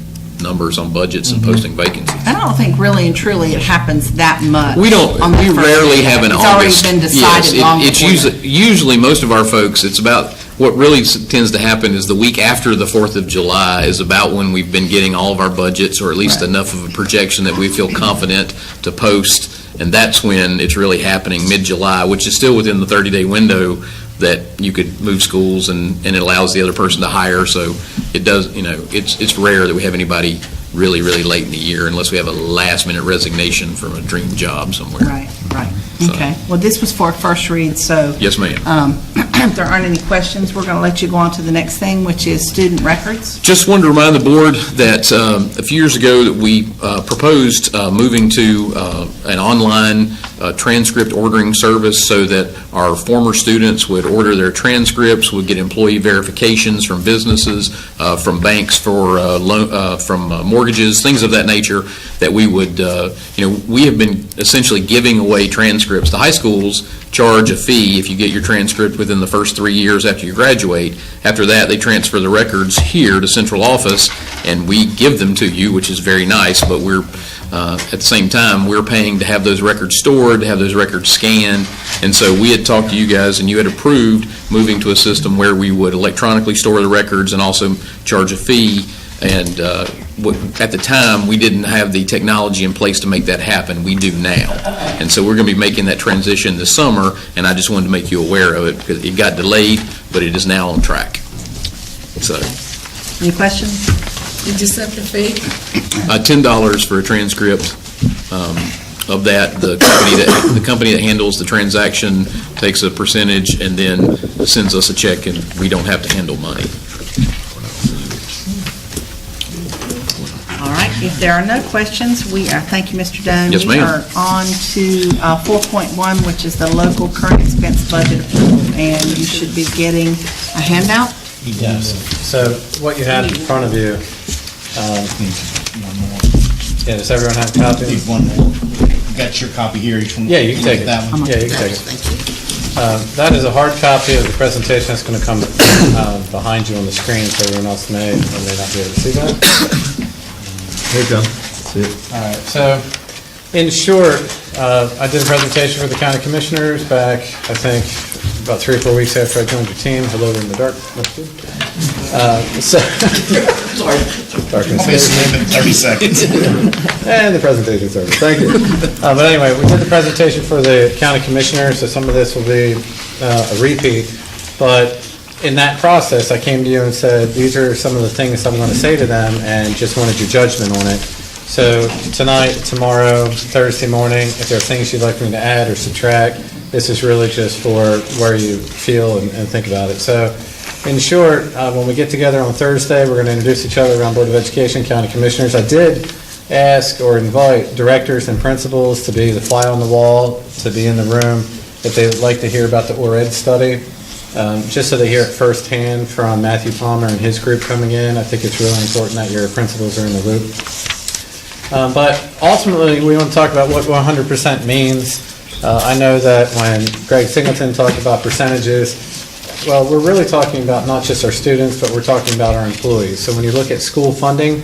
numbers on budgets and posting vacancies. I don't think really and truly it happens that much. We don't. on the We first rarely day. have an It's August. already been decided long It's before that. usually most of our folks. It's about what really tends to happen is the week after the 4th of July is about when we've been getting all of our budgets, or at least Right. enough of a projection that we feel confident to post, and that's when it's really happening, mid-July, which is still within the 30-day window that you could move schools, and it allows the other person to hire. So it does. It's rare that we have anybody really, really late in the year, unless we have a last-minute resignation from a dream job somewhere. Right, right. So- Okay. Well, this was for a first read, so Yes, ma'am. if there aren't any questions, we're going to let you go on to the next thing, which is student records. Just wanted to remind the board that a few years ago that we proposed moving to an online transcript ordering service so that our former students would order their transcripts, would get employee verifications from businesses, from banks for from mortgages, things of that nature, that we would, we have been essentially giving away transcripts. The high schools charge a fee if you get your transcript within the first 3 years after you graduate. After that, they transfer the records here to central office, and we give them to you, which is very nice, but we're, at the same time, we're paying to have those records stored, to have those records scanned, and so we had talked to you guys, and you had approved moving to a system where we would electronically store the records and also charge a fee. And at the time, we didn't have the technology in place to make that happen. We do now. And so we're going to be making that transition this summer, and I just wanted to make you aware of it because it got delayed, but it is now on track. So, Any questions? Did you set the fee? $10 for a transcript. of that. The company that handles the transaction takes a percentage and then sends us a check, and we don't have to handle money. All right, if there are no questions, we are, thank you, Mr. Doane. Yes, ma'am. We are on to 4.1, which is the local current expense budget approval, and you should be getting a handout. Yes. So what you have in front of you, One more. yeah, does everyone have a copy? Need one more. You got your copy here. Yeah, you can take it. That one. Yeah, you can take it. That is a hard copy of the presentation that's going to come behind you on the screen, so everyone else may or may not be able to see that. Here you go. That's it. All right, so in short, I did a presentation for the county commissioners back, I think, about 3 or 4 weeks after I joined your team. Hello in the dark. That's good. Darkness. I'll be asleep in 30 seconds. And the presentation's over. Thank you. But anyway, we did the presentation for the county commissioners, so some of this will be a repeat. But in that process, I came to you and said, these are some of the things I'm going to say to them, and just wanted your judgment on it. So tonight, tomorrow, Thursday morning, if there are things you'd like me to add or subtract, this is really just for where you feel and think about it. So in short, when we get together on Thursday, we're going to introduce each other around Board of Education, county commissioners. I did ask or invite directors and principals to be the fly on the wall, to be in the room if they would like to hear about the ORED study. Just so they hear it firsthand from Matthew Palmer and his group coming in. I think it's really important that your principals are in the loop. But ultimately, we want to talk about what 100% means. I know that when Greg Singleton talked about percentages, well, we're really talking about not just our students, but we're talking about our employees. So when you look at school funding,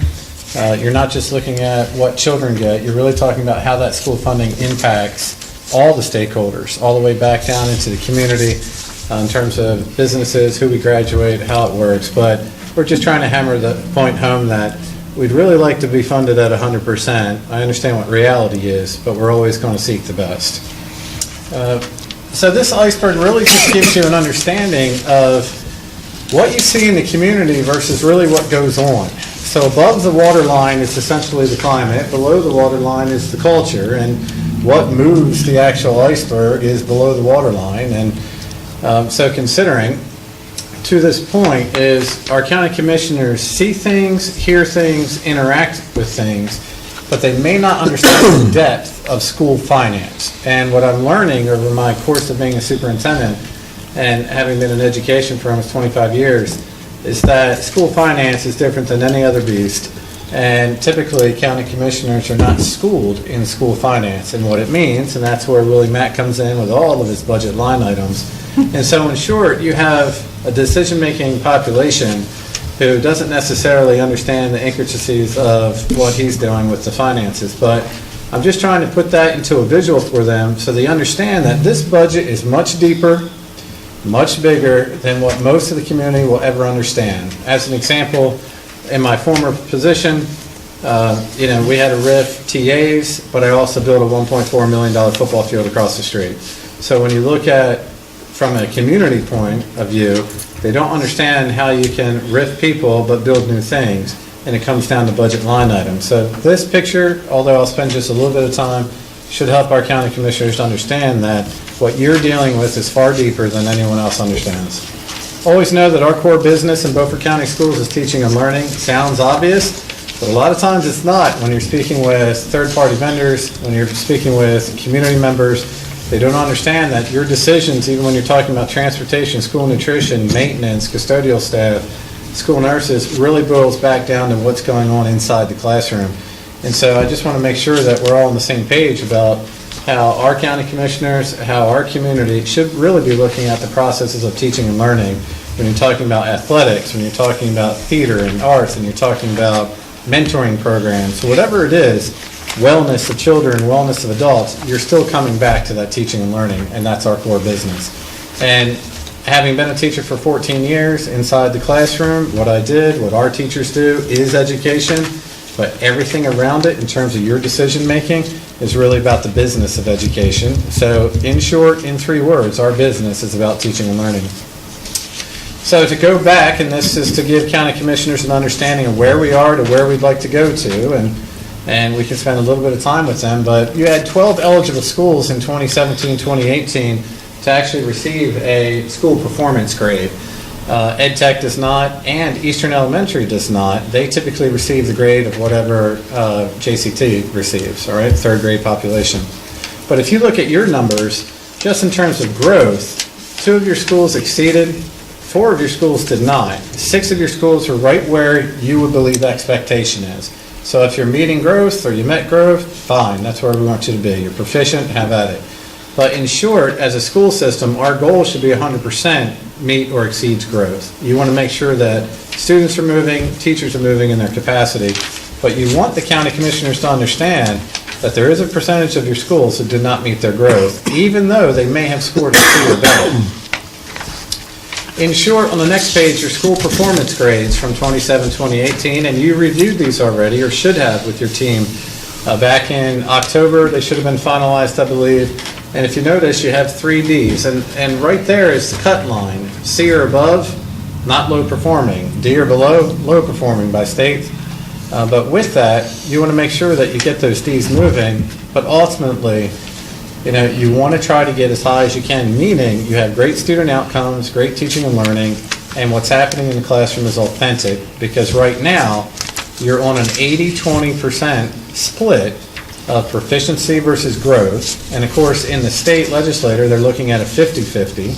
you're not just looking at what children get, you're really talking about how that school funding impacts all the stakeholders, all the way back down into the community, in terms of businesses, who we graduate, how it works. But we're just trying to hammer the point home that we'd really like to be funded at 100%. I understand what reality is, but we're always going to seek the best. So this iceberg really just gives you an understanding of what you see in the community versus really what goes on. So above the waterline is essentially the climate, below the waterline is the culture, and what moves the actual iceberg is below the waterline. And so considering, to this point, is our county commissioners see things, hear things, interact with things, but they may not understand the depth of school finance. And what I'm learning over my course of being a superintendent and having been in education for almost 25 years is that school finance is different than any other beast. And typically, county commissioners are not schooled in school finance and what it means, and that's where really Matt comes in with all of his budget line items. And so in short, you have a decision-making population who doesn't necessarily understand the intricacies of what he's doing with the finances. But I'm just trying to put that into a visual for them so they understand that this budget is much deeper, much bigger than what most of the community will ever understand. As an example, in my former position, we had to RIF TAs, but I also built a $1.4 million football field across the street. So when you look at from a community point of view, they don't understand how you can RIF people but build new things, and it comes down to budget line items. So this picture, although I'll spend just a little bit of time, should help our county commissioners to understand that what you're dealing with is far deeper than anyone else understands. Always know that our core business in Beaufort County Schools is teaching and learning. Sounds obvious, but a lot of times it's not. When you're speaking with third-party vendors, when you're speaking with community members, they don't understand that your decisions, even when you're talking about transportation, school nutrition, maintenance, custodial staff, school nurses, really boils back down to what's going on inside the classroom. And so I just want to make sure that we're all on the same page about how our county commissioners, how our community should really be looking at the processes of teaching and learning. When you're talking about athletics, when you're talking about theater and arts, and you're talking about mentoring programs, so whatever it is, wellness of children, wellness of adults, you're still coming back to that teaching and learning, and that's our core business. And having been a teacher for 14 years inside the classroom, what I did, what our teachers do, is education, but everything around it in terms of your decision making is really about the business of education. So in short, in 3 words, our business is about teaching and learning. So to go back, and this is to give county commissioners an understanding of where we are to where we'd like to go to, and and we can spend a little bit of time with them, but you had 12 eligible schools in 2017, 2018 to actually receive a school performance grade. Ed Tech does not, and Eastern Elementary does not. They typically receive the grade of whatever JCT receives, all right, third grade population. But if you look at your numbers, just in terms of growth, 2 of your schools exceeded, 4 of your schools did not. 6 of your schools are right where you would believe expectation is. So if you're meeting growth or you met growth, fine, that's where we want you to be. You're proficient, have at it. But in short, as a school system, our goal should be 100% meet or exceeds growth. You want to make sure that students are moving, teachers are moving in their capacity, but you want the county commissioners to understand that there is a percentage of your schools that did not meet their growth, even though they may have scored a C or better. In short, on the next page, your school performance grades from 2018, and you reviewed these already, or should have with your team. Back in October, they should have been finalized, I believe. And if you notice, you have 3 Ds, and right there is the cut line. C or above, not low performing. D or below, low performing by state. But with that, you want to make sure that you get those Ds moving, but ultimately, you want to try to get as high as you can, meaning you have great student outcomes, great teaching and learning, and what's happening in the classroom is authentic, because right now, you're on an 80-20% split of proficiency versus growth. And of course, in the state legislature, they're looking at a 50-50,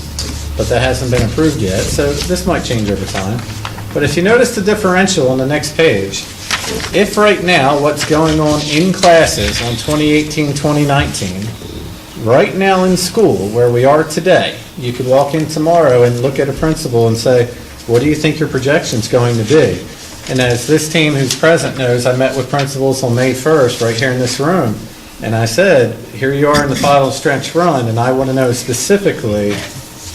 but that hasn't been approved yet, so this might change over time. But if you notice the differential on the next page, if right now what's going on in classes on 2018-2019, right now in school where we are today, you could walk in tomorrow and look at a principal and say, what do you think your projection's going to be? And as this team who's present knows, I met with principals on May 1st right here in this room, and I said, here you are in the final stretch run, and I want to know specifically,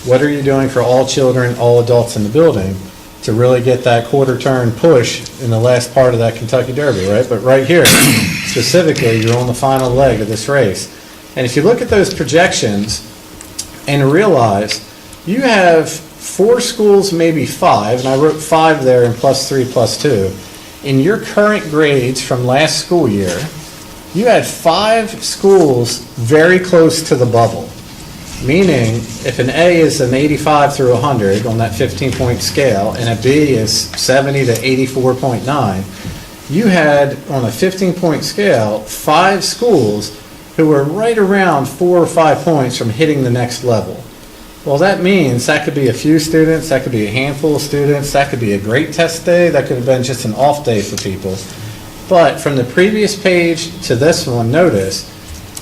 what are you doing for all children, all adults in the building, to really get that quarter turn push in the last part of that Kentucky Derby, right? But right here, specifically, you're on the final leg of this race. And if you look at those projections and realize you have 4 schools, maybe 5, and I wrote 5 there in +3, +2, in your current grades from last school year, you had 5 schools very close to the bubble. Meaning, if an A is an 85 through 100 on that 15-point scale, and a B is 70 to 84.9, you had, on a 15-point scale, 5 schools who were right around 4 or 5 points from hitting the next level. Well, that means that could be a few students, that could be a handful of students, that could be a great test day, that could have been just an off day for people. But from the previous page to this one, notice,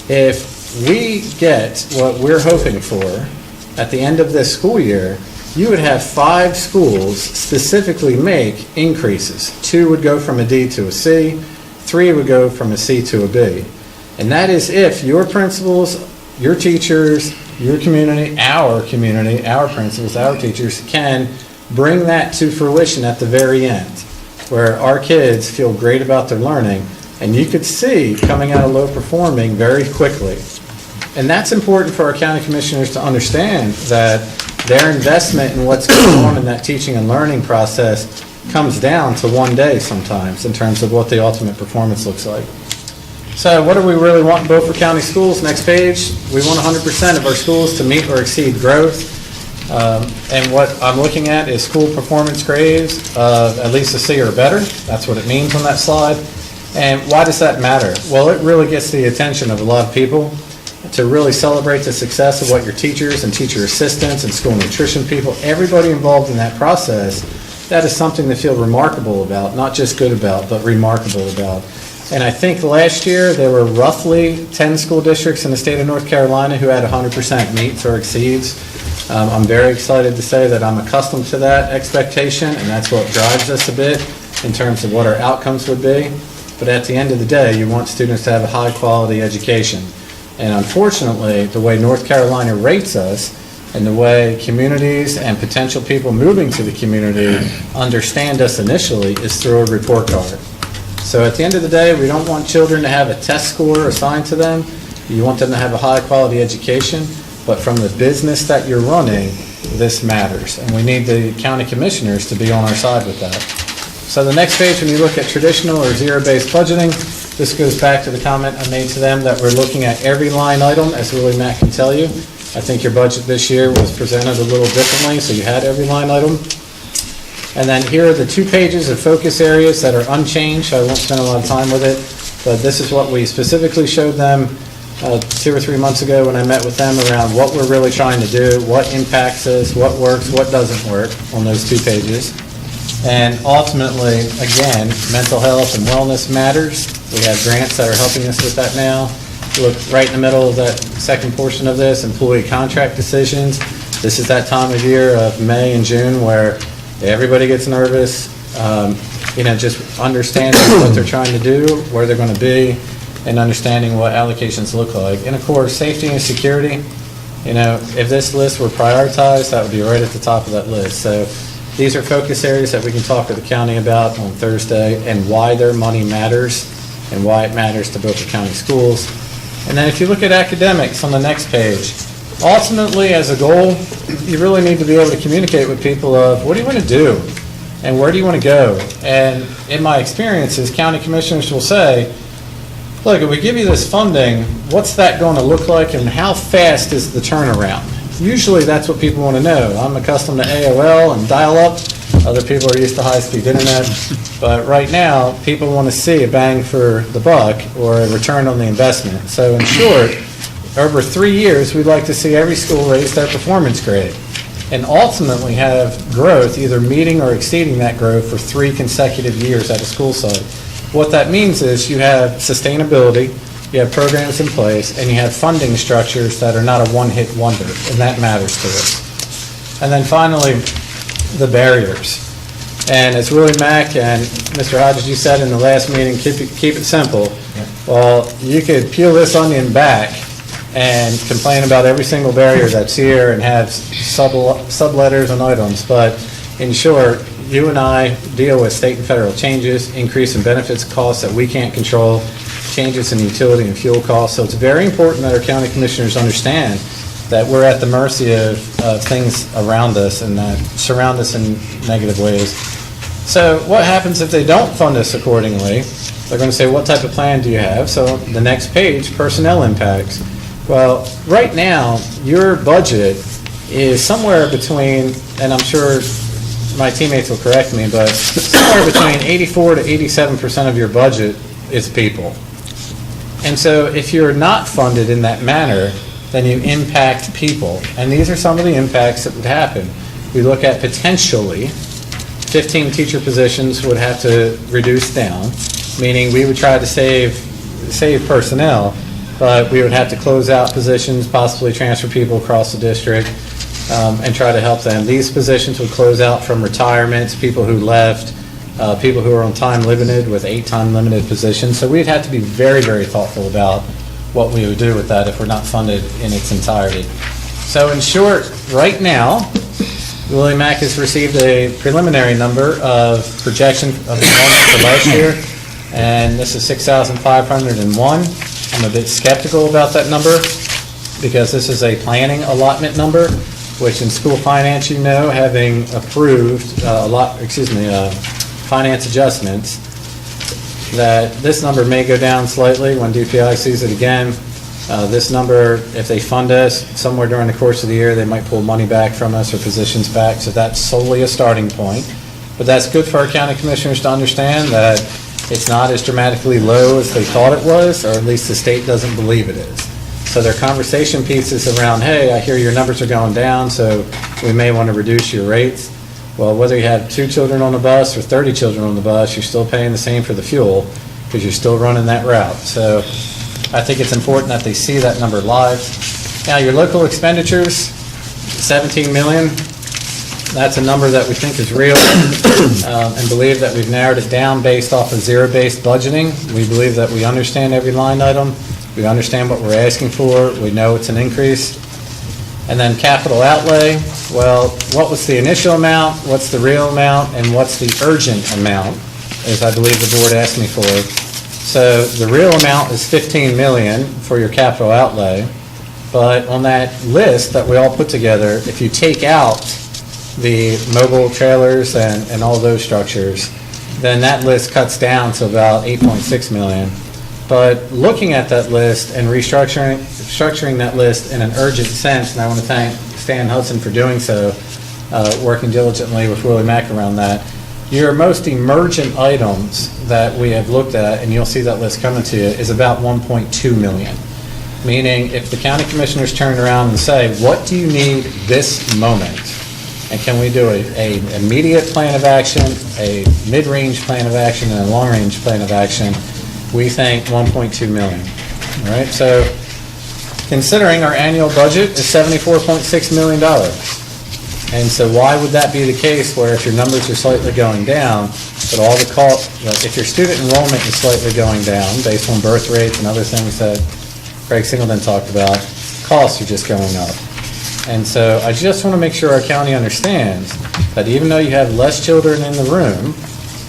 if we get what we're hoping for at the end of this school year, you would have 5 schools specifically make increases. 2 would go from a D to a C, 3 would go from a C to a B. And that is if your principals, your teachers, your community, our principals, our teachers can bring that to fruition at the very end, where our kids feel great about their learning, and you could see coming out of low performing very quickly. And that's important for our county commissioners to understand, that their investment in what's going on in that teaching and learning process comes down to one day sometimes in terms of what the ultimate performance looks like. So what do we really want in Beaufort County Schools? Next page. We want 100% of our schools to meet or exceed growth. And what I'm looking at is school performance grades of at least a C or better. That's what it means on that slide. And why does that matter? Well, it really gets the attention of a lot of people to really celebrate the success of what your teachers and teacher assistants and school nutrition people, everybody involved in that process, that is something to feel remarkable about, not just good about, but remarkable about. And I think last year there were roughly 10 school districts in the state of North Carolina who had 100% meets or exceeds. I'm very excited to say that I'm accustomed to that expectation, and that's what drives us a bit in terms of what our outcomes would be. But at the end of the day, you want students to have a high-quality education. And unfortunately, the way North Carolina rates us and the way communities and potential people moving to the community understand us initially is through a report card. So at the end of the day, we don't want children to have a test score assigned to them. You want them to have a high-quality education. But from the business that you're running, this matters. And we need the county commissioners to be on our side with that. So the next page, when you look at traditional or zero-based budgeting, This goes back to the comment I made to them that we're looking at every line item, as Willie Mack can tell you. I think your budget this year was presented a little differently, so you had every line item. And then here are the 2 pages of focus areas that are unchanged. I won't spend a lot of time with it, but this is what we specifically showed them 2 or 3 months ago when I met with them around what we're really trying to do, what impacts us, what works, what doesn't work on those 2 pages. And ultimately, again, mental health and wellness matters. We have grants that are helping us with that now. Look right in the middle of that second portion of this, employee contract decisions. This is that time of year of May and June where everybody gets nervous, just understanding what they're trying to do, where they're going to be, and understanding what allocations look like. And of course, safety and security, if this list were prioritized, that would be right at the top of that list. So these are focus areas that we can talk to the county about on Thursday and why their money matters and why it matters to Beaufort County schools. And then if you look at academics on the next page, ultimately as a goal, you really need to be able to communicate with people of what do you want to do and where do you want to go? And in my experiences, county commissioners will say, look, if we give you this funding, what's that going to look like and how fast is the turnaround? Usually that's what people want to know. I'm accustomed to AOL and dial-up. Other people are used to high-speed internet. But right now, people want to see a bang for the buck or a return on the investment. So in short, over 3 years, we'd like to see every school raise their performance grade and ultimately have growth, either meeting or exceeding that growth for 3 consecutive years at a school site. What that means is you have sustainability, you have programs in place, and you have funding structures that are not a one-hit wonder, and that matters to us. And then finally, the barriers. And as Willie Mack and Mr. Hodges, you said in the last meeting, keep it simple. Well, you could peel this onion back and complain about every single barrier that's here and have sub-letters and items, but in short, you and I deal with state and federal changes, increase in benefits costs that we can't control, changes in utility and fuel costs. So it's very important that our county commissioners understand that we're at the mercy of things around us and that surround us in negative ways. So what happens if they don't fund us accordingly? They're going to say, what type of plan do you have? So the next page, personnel impacts. Well, right now, your budget is somewhere between, and I'm sure my teammates will correct me, but somewhere between 84 to 87% of your budget is people. And so if you're not funded in that manner, then you impact people. And these are some of the impacts that would happen. We look at potentially 15 teacher positions would have to reduce down, meaning we would try to save personnel, but we would have to close out positions, possibly transfer people across the district, and try to help them. These positions would close out from retirements, people who left, people who are on time limited with 8 time limited positions. So we'd have to be very, very thoughtful about what we would do with that if we're not funded in its entirety. So in short, right now, Willie Mack has received a preliminary number of projection of enrollment for last year, and this is 6,501. I'm a bit skeptical about that number because this is a planning allotment number, which in school finance, having approved finance adjustments, that this number may go down slightly when DPI sees it again. This number, if they fund us somewhere during the course of the year, they might pull money back from us or positions back, so that's solely a starting point. But that's good for our county commissioners to understand that it's not as dramatically low as they thought it was, or at least the state doesn't believe it is. So their conversation pieces around, hey, I hear your numbers are going down, so we may want to reduce your rates. Well, whether you have 2 children on the bus or 30 children on the bus, you're still paying the same for the fuel because you're still running that route. So I think it's important that they see that number live. Now, your local expenditures, 17 million. That's a number that we think is real and believe that we've narrowed it down based off of zero-based budgeting. We believe that we understand every line item. We understand what we're asking for. We know it's an increase. And then capital outlay, well, what was the initial amount, what's the real amount, and what's the urgent amount, as I believe the board asked me for. So the real amount is $15 million for your capital outlay, but on that list that we all put together, if you take out the mobile trailers and all those structures, then that list cuts down to about $8.6 million. But looking at that list and structuring that list in an urgent sense, and I want to thank Stan Hudson for doing so, working diligently with Willie Mack around that, your most emergent items that we have looked at, and you'll see that list coming to you, is about 1.2 million. Meaning, if the county commissioners turn around and say, what do you need this moment? And can we do an immediate plan of action, a mid-range plan of action, and a long-range plan of action? We think 1.2 million. All right, so considering our annual budget is $74.6 million. And so why would that be the case where if your numbers are slightly going down, but all the if your student enrollment is slightly going down based on birth rates and other things that Craig Singleton talked about, costs are just going up. And so I just want to make sure our county understands that even though you have less children in the room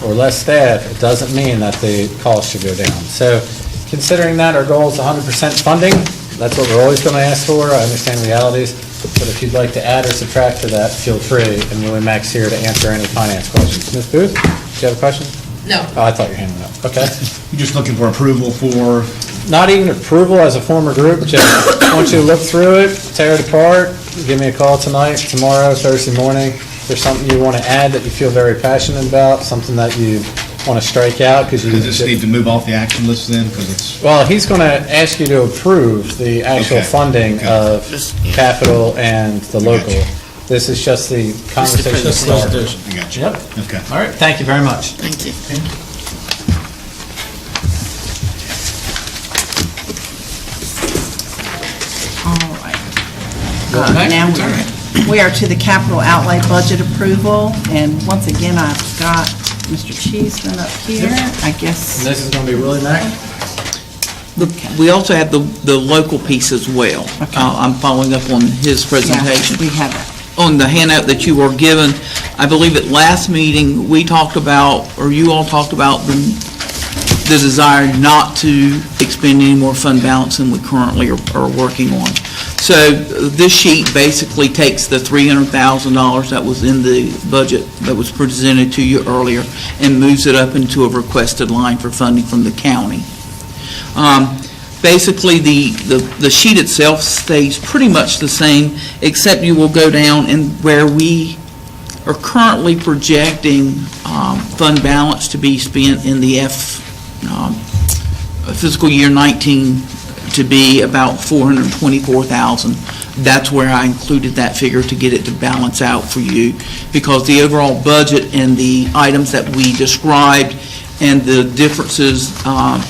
or less staff, it doesn't mean that the cost should go down. So considering that our goal is 100% funding, that's what we're always going to ask for. I understand realities. But if you'd like to add or subtract to that, feel free, and Willie Mack's here to answer any finance questions. Ms. Booth, do you have a question? No. Oh, I thought your hand went up. Okay. You're just looking for approval for, Not even approval as a former group, just want you to look through it, tear it apart, give me a call tonight, tomorrow, Thursday morning. If there's something you want to add that you feel very passionate about, something that you want to strike out because you... does this need to move off the action list then? Because it's... Well, he's going to ask you to approve the actual Okay. funding Okay. of capital and the local. This is just the conversation starter. I got you. Yep. Okay. All right, thank you very much. Thank you. All right. Now we are to the capital outlay budget approval, and once again, I've got Mr. Cheeseman up here, I guess. And this is going to be Willie Mack? We also have the local piece as well. Okay. I'm following up on his presentation. Yeah, we have it. On the handout that you were given, I believe at last meeting, we talked about, or you all talked about the desire not to expend any more fund balance than we currently are working on. So this sheet basically takes the $300,000 that was in the budget that was presented to you earlier and moves it up into a requested line for funding from the county. Basically, the sheet itself stays pretty much the same, except you will go down and where we are currently projecting fund balance to be spent in the fiscal year 19 to be about $424,000. That's where I included that figure to get it to balance out for you, because the overall budget and the items that we described and the differences are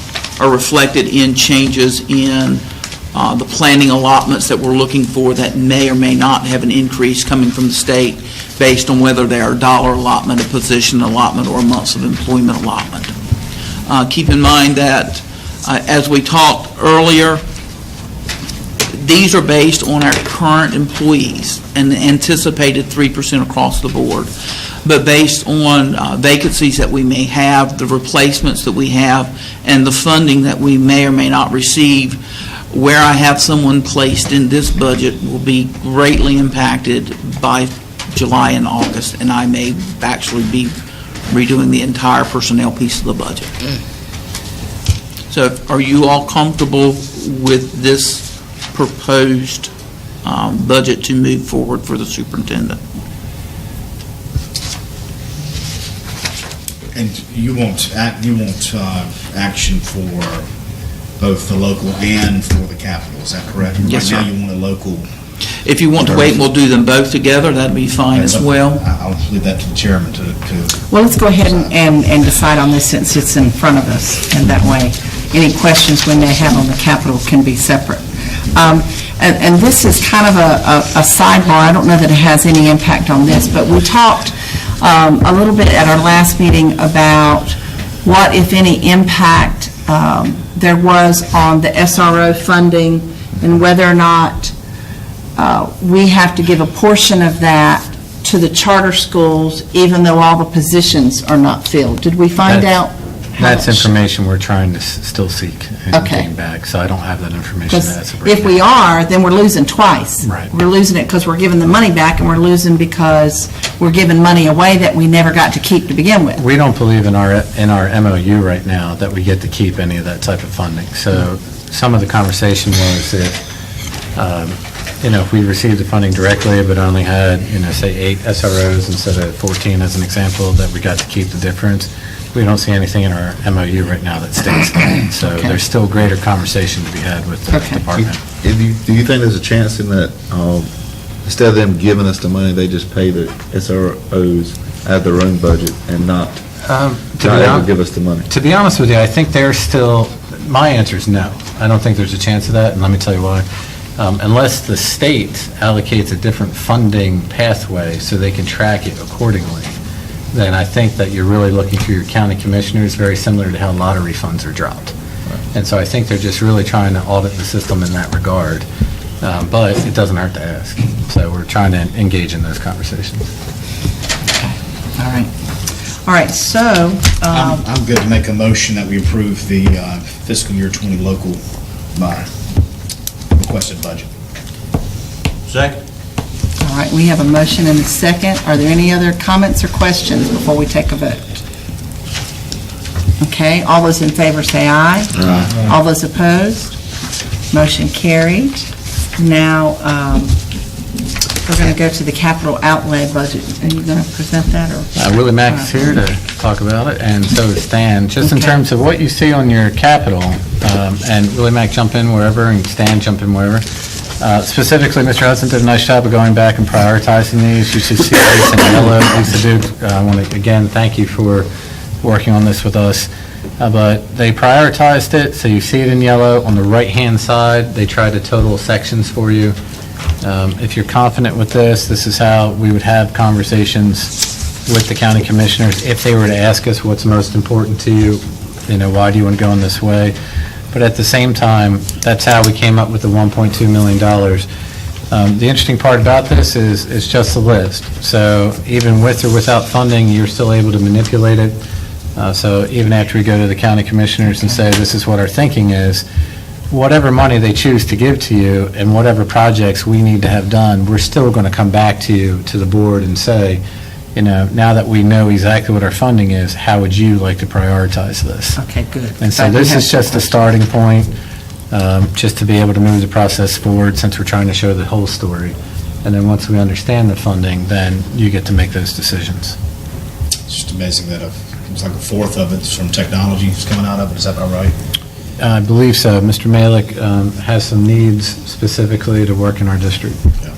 reflected in changes in the planning allotments that we're looking for that may or may not have an increase coming from the state based on whether they are dollar allotment, a position allotment, or a months of employment allotment. Keep in mind that, as we talked earlier, these are based on our current employees and the anticipated 3% across the board. But based on vacancies that we may have, the replacements that we have, and the funding that we may or may not receive, where I have someone placed in this budget will be greatly impacted by July and August, and I may actually be redoing the entire personnel piece of the budget. So are you all comfortable with this proposed budget to move forward for the superintendent? And you want action for both the local and for the capital, is that correct? Yes, Right sir. now you want a local. If you want to wait, we'll do them both together. That'd be fine as well. I'll leave that to the chairman to. Well, let's go ahead and decide on this since it's in front of us, and that way, any questions we may have on the capital can be separate. And this is kind of a sidebar. I don't know that it has any impact on this, but we talked a little bit at our last meeting about what, if any, impact there was on the SRO funding and whether or not we have to give a portion of that to the charter schools, even though all the positions are not filled. Did we find out? That's information we're trying to still seek and Okay. gain back, so I don't have that information. Because as of right if we now. are, then we're losing twice. Right. We're losing it because we're giving the money back, and we're losing because we're giving money away that we never got to keep to begin with. We don't believe in our MOU right now that we get to keep any of that type of funding. So some of the conversation was if we received the funding directly, but only had, say 8 SROs instead of 14 as an example, that we got to keep the difference. We don't see anything in our MOU right now that states that. So Okay. there's still greater conversation to be had with the Okay. department. Do you think there's a chance in that, instead of them giving us the money, they just pay the SROs out of their own budget and not able to give us the money? To be honest with you, I think they're still, my answer is no. I don't think there's a chance of that, and let me tell you why. Unless the state allocates a different funding pathway so they can track it accordingly, then I think that you're really looking for your county commissioners, very similar to how lottery funds are dropped. And so I think they're just really trying to audit the system in that regard, but it doesn't hurt to ask. So we're trying to engage in those conversations. All right. All right, so, I'm good to make a motion that we approve the fiscal year 20 local requested budget. Second. all right, we have a motion and a second. Are there any other comments or questions before we take a vote? Okay, all those in favor say aye. Aye. All those opposed? Motion carried. Now, we're going to go to the capital outlay budget. Are you going to present that, or? Willie Mack is here to talk about it, and so is Stan. Just in Okay. terms of what you see on your capital, and Willie Mack jump in wherever, and Stan jump in wherever. Specifically, Mr. Hudson did a nice job of going back and prioritizing these. You should see these in yellow. Lisa Duke, I want to, again, thank you for working on this with us. But they prioritized it, so you see it in yellow. On the right-hand side, they tried to total sections for you. If you're confident with this, this is how we would have conversations with the county commissioners if they were to ask us what's most important to you, why do you want to go in this way? But at the same time, that's how we came up with the $1.2 million. The interesting part about this is it's just a list. So even with or without funding, you're still able to manipulate it. So even after we go to the county commissioners and say, this is what our thinking is, whatever money they choose to give to you and whatever projects we need to have done, we're still going to come back to you, to the board, and say, now that we know exactly what our funding is, how would you like to prioritize this? Okay, good. And so this is just a starting point, just to be able to move the process forward, since we're trying to show the whole story. And then once we understand the funding, then you get to make those decisions. It's just amazing that it's like a fourth of it's from technology is coming out of it. Is that about right? I believe so. Mr. Malik has some needs specifically to work in our district. Yeah.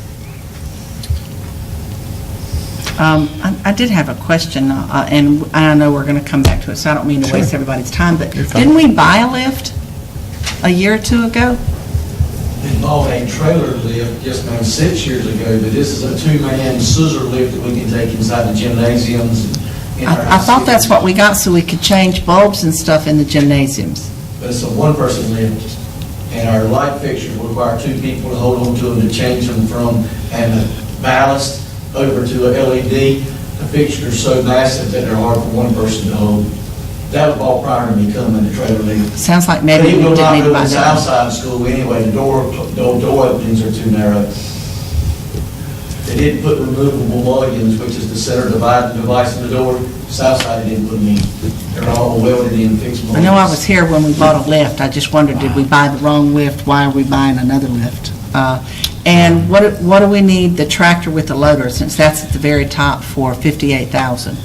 I did have a question, and I know we're going to come back to it, so I don't mean to waste everybody's time, but didn't we buy a lift a year or two ago? We bought a trailer lift just about 6 years ago, but this is a 2-man scissor lift that we can take inside the gymnasiums. and in our I thought that's what we got, so we could change bulbs and stuff in the gymnasiums. But it's a one-person lift, and our light fixtures require 2 people to hold on to them to change them from having a ballast over to a LED. The fixtures are so massive that they're hard for one person to hold. That was all prior to me coming to trailer lift. Sounds like But maybe we even didn't though I need to go buy to that. Southside school anyway, the door openings are too narrow. They didn't put removable mulligans, which is the center device in the door. Southside didn't put them in. They're all welded in, fixed I mulligans. know I was here when we bought a lift. I just wondered, did we buy the wrong lift? Why are we buying another lift? And what do we need the tractor with the loader, since that's at the very top for $58,000?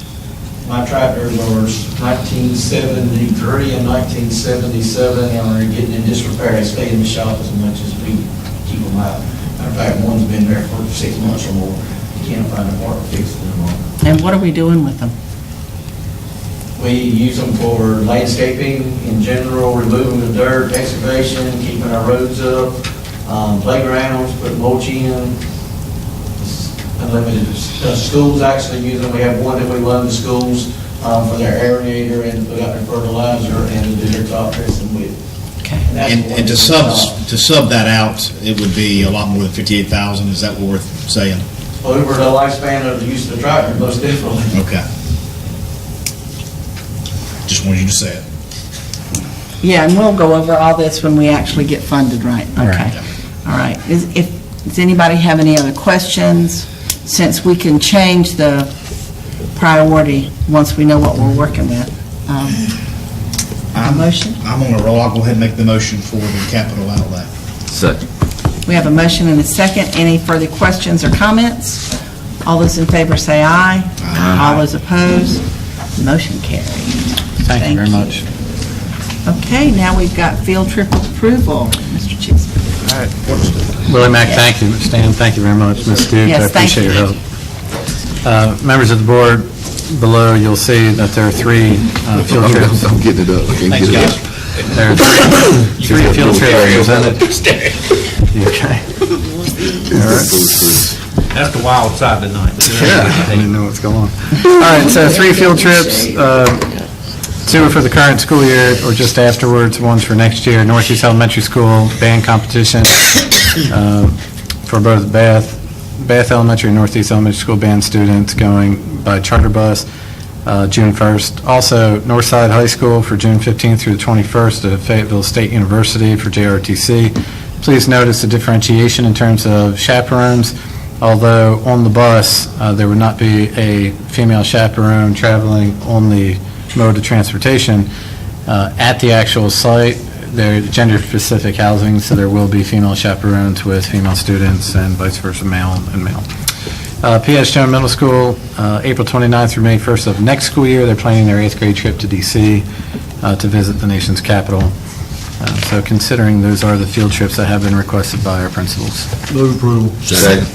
My tractors are 1973 and 1977, and are getting in disrepair. They stay in the shop as much as we keep them out. Matter of fact, one's been there for 6 months or more. You can't find a part to fix them all. And what are we doing with them? We use them for landscaping in general, removing the dirt, excavation, keeping our roads up, playgrounds, put mulch in. It's unlimited. Schools actually use them. We have one that we loan to schools for their aerator and put out their fertilizer and to do their top dressing with. Okay. And to sub that out, it would be a lot more than 58,000. Is that worth saying? Over the lifespan of the use of the tractor, most definitely. Okay. Just just wanted you to say it. Yeah, and we'll go over all this when we actually get funded, right? Okay. All right. Does anybody have any other questions? Since we can change the priority once we know what we're working with. A motion? I'm on a roll. I'll go ahead and make the motion for the capital outlay. Second. We have a motion and a second. Any further questions or comments? All those in favor say aye. Aye. All those opposed? Motion carried. Thank you very much. Okay, now we've got field trip approval. Mr. Cheeseman. Willie Mack, thank you. Stan, thank you very much. Ms. Duke, Yes, I thank appreciate you. your help. Members of the board, below you'll see that there are three field trips. I'm getting it up. I can't get it up. There are three field trips presented. Okay. That's the wild side tonight. I didn't know what's going on. All right, so 3 field trips. 2 are for the current school year or just afterwards, 1's for next year. Northeast Elementary School band competition for both Bath Elementary and Northeast Elementary School band students going by charter bus June 1st. Also, Northside High School for June 15th through the 21st at Fayetteville State University for JRTC. Please notice the differentiation in terms of chaperones. Although on the bus, there would not be a female chaperone traveling on the mode of transportation. At the actual site, there's gender-specific housing, so there will be female chaperones with female students and vice versa, male and male. P.S. Jones Middle School, April 29th through May 1st of next school year, they're planning their 8th grade trip to D.C. To visit the nation's capital. So considering those are the field trips that have been requested by our principals. Move approval. Second.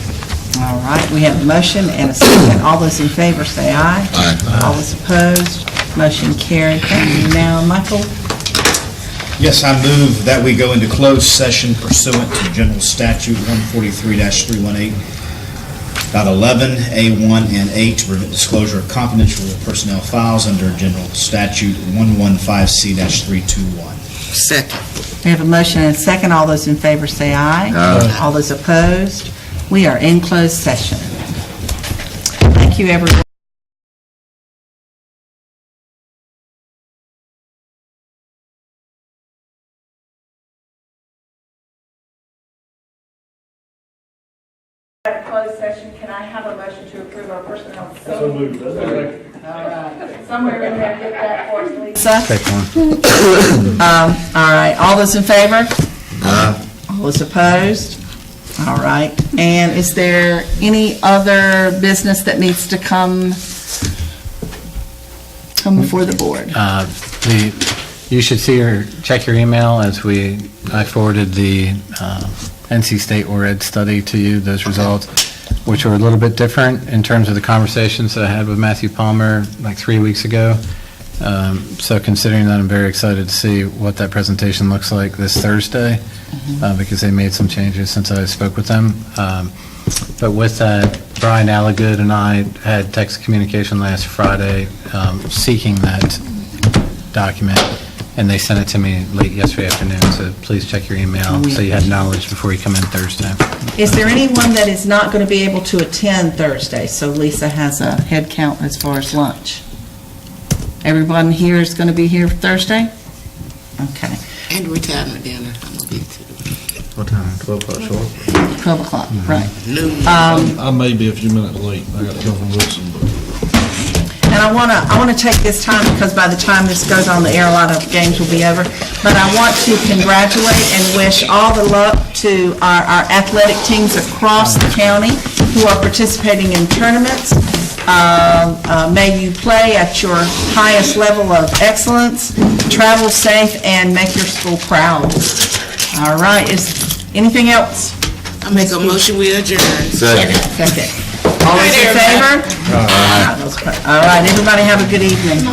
All right, we have a motion and a second. All those in favor say aye. Aye. All those opposed? Motion carried. Thank you. Now, Michael? Yes, I move that we go into closed session pursuant to General Statute 143-318.11, A1, and 8 to prevent disclosure of confidential personnel files under General Statute 115C-321. Second. We have a motion and a second. All those in favor say aye. Aye. All those opposed? We are in closed session. Thank you, everyone. Closed session, can I have a motion to approve our personnel? So moved. All right. Somewhere in there, get that for us, Lisa. Take one. All right, all those in favor? All those opposed? All right, and is there any other business that needs to come before the board? You should see check your email as I forwarded the NC State ORED study to you, those results, which were a little bit different in terms of the conversations that I had with Matthew Palmer like 3 weeks ago. So considering that, I'm very excited to see what that presentation looks like this Thursday, because they made some changes since I spoke with them. But with that, Brian Allagood and I had text communication last Friday seeking that document, and they sent it to me late yesterday afternoon, so please check your email so you had knowledge before you come in Thursday. Is there anyone that is not going to be able to attend Thursday? So Lisa has a head count as far as lunch. Everyone here is going to be here Thursday? Okay. And retirement dinner. I'm gonna be too. What time? 12 o'clock short? 12 o'clock, right. I may be a few minutes late. I got to come from Wilson, but. And I want to take this time, because by the time this goes on the air, a lot of games will be over. But I want to congratulate and wish all the luck to our athletic teams across the county who are participating in tournaments. May you play at your highest level of excellence, travel safe, and make your school proud. All right, is anything else? I make a motion, we adjourn. Second. Second. All those in favor? All right, everybody have a good evening.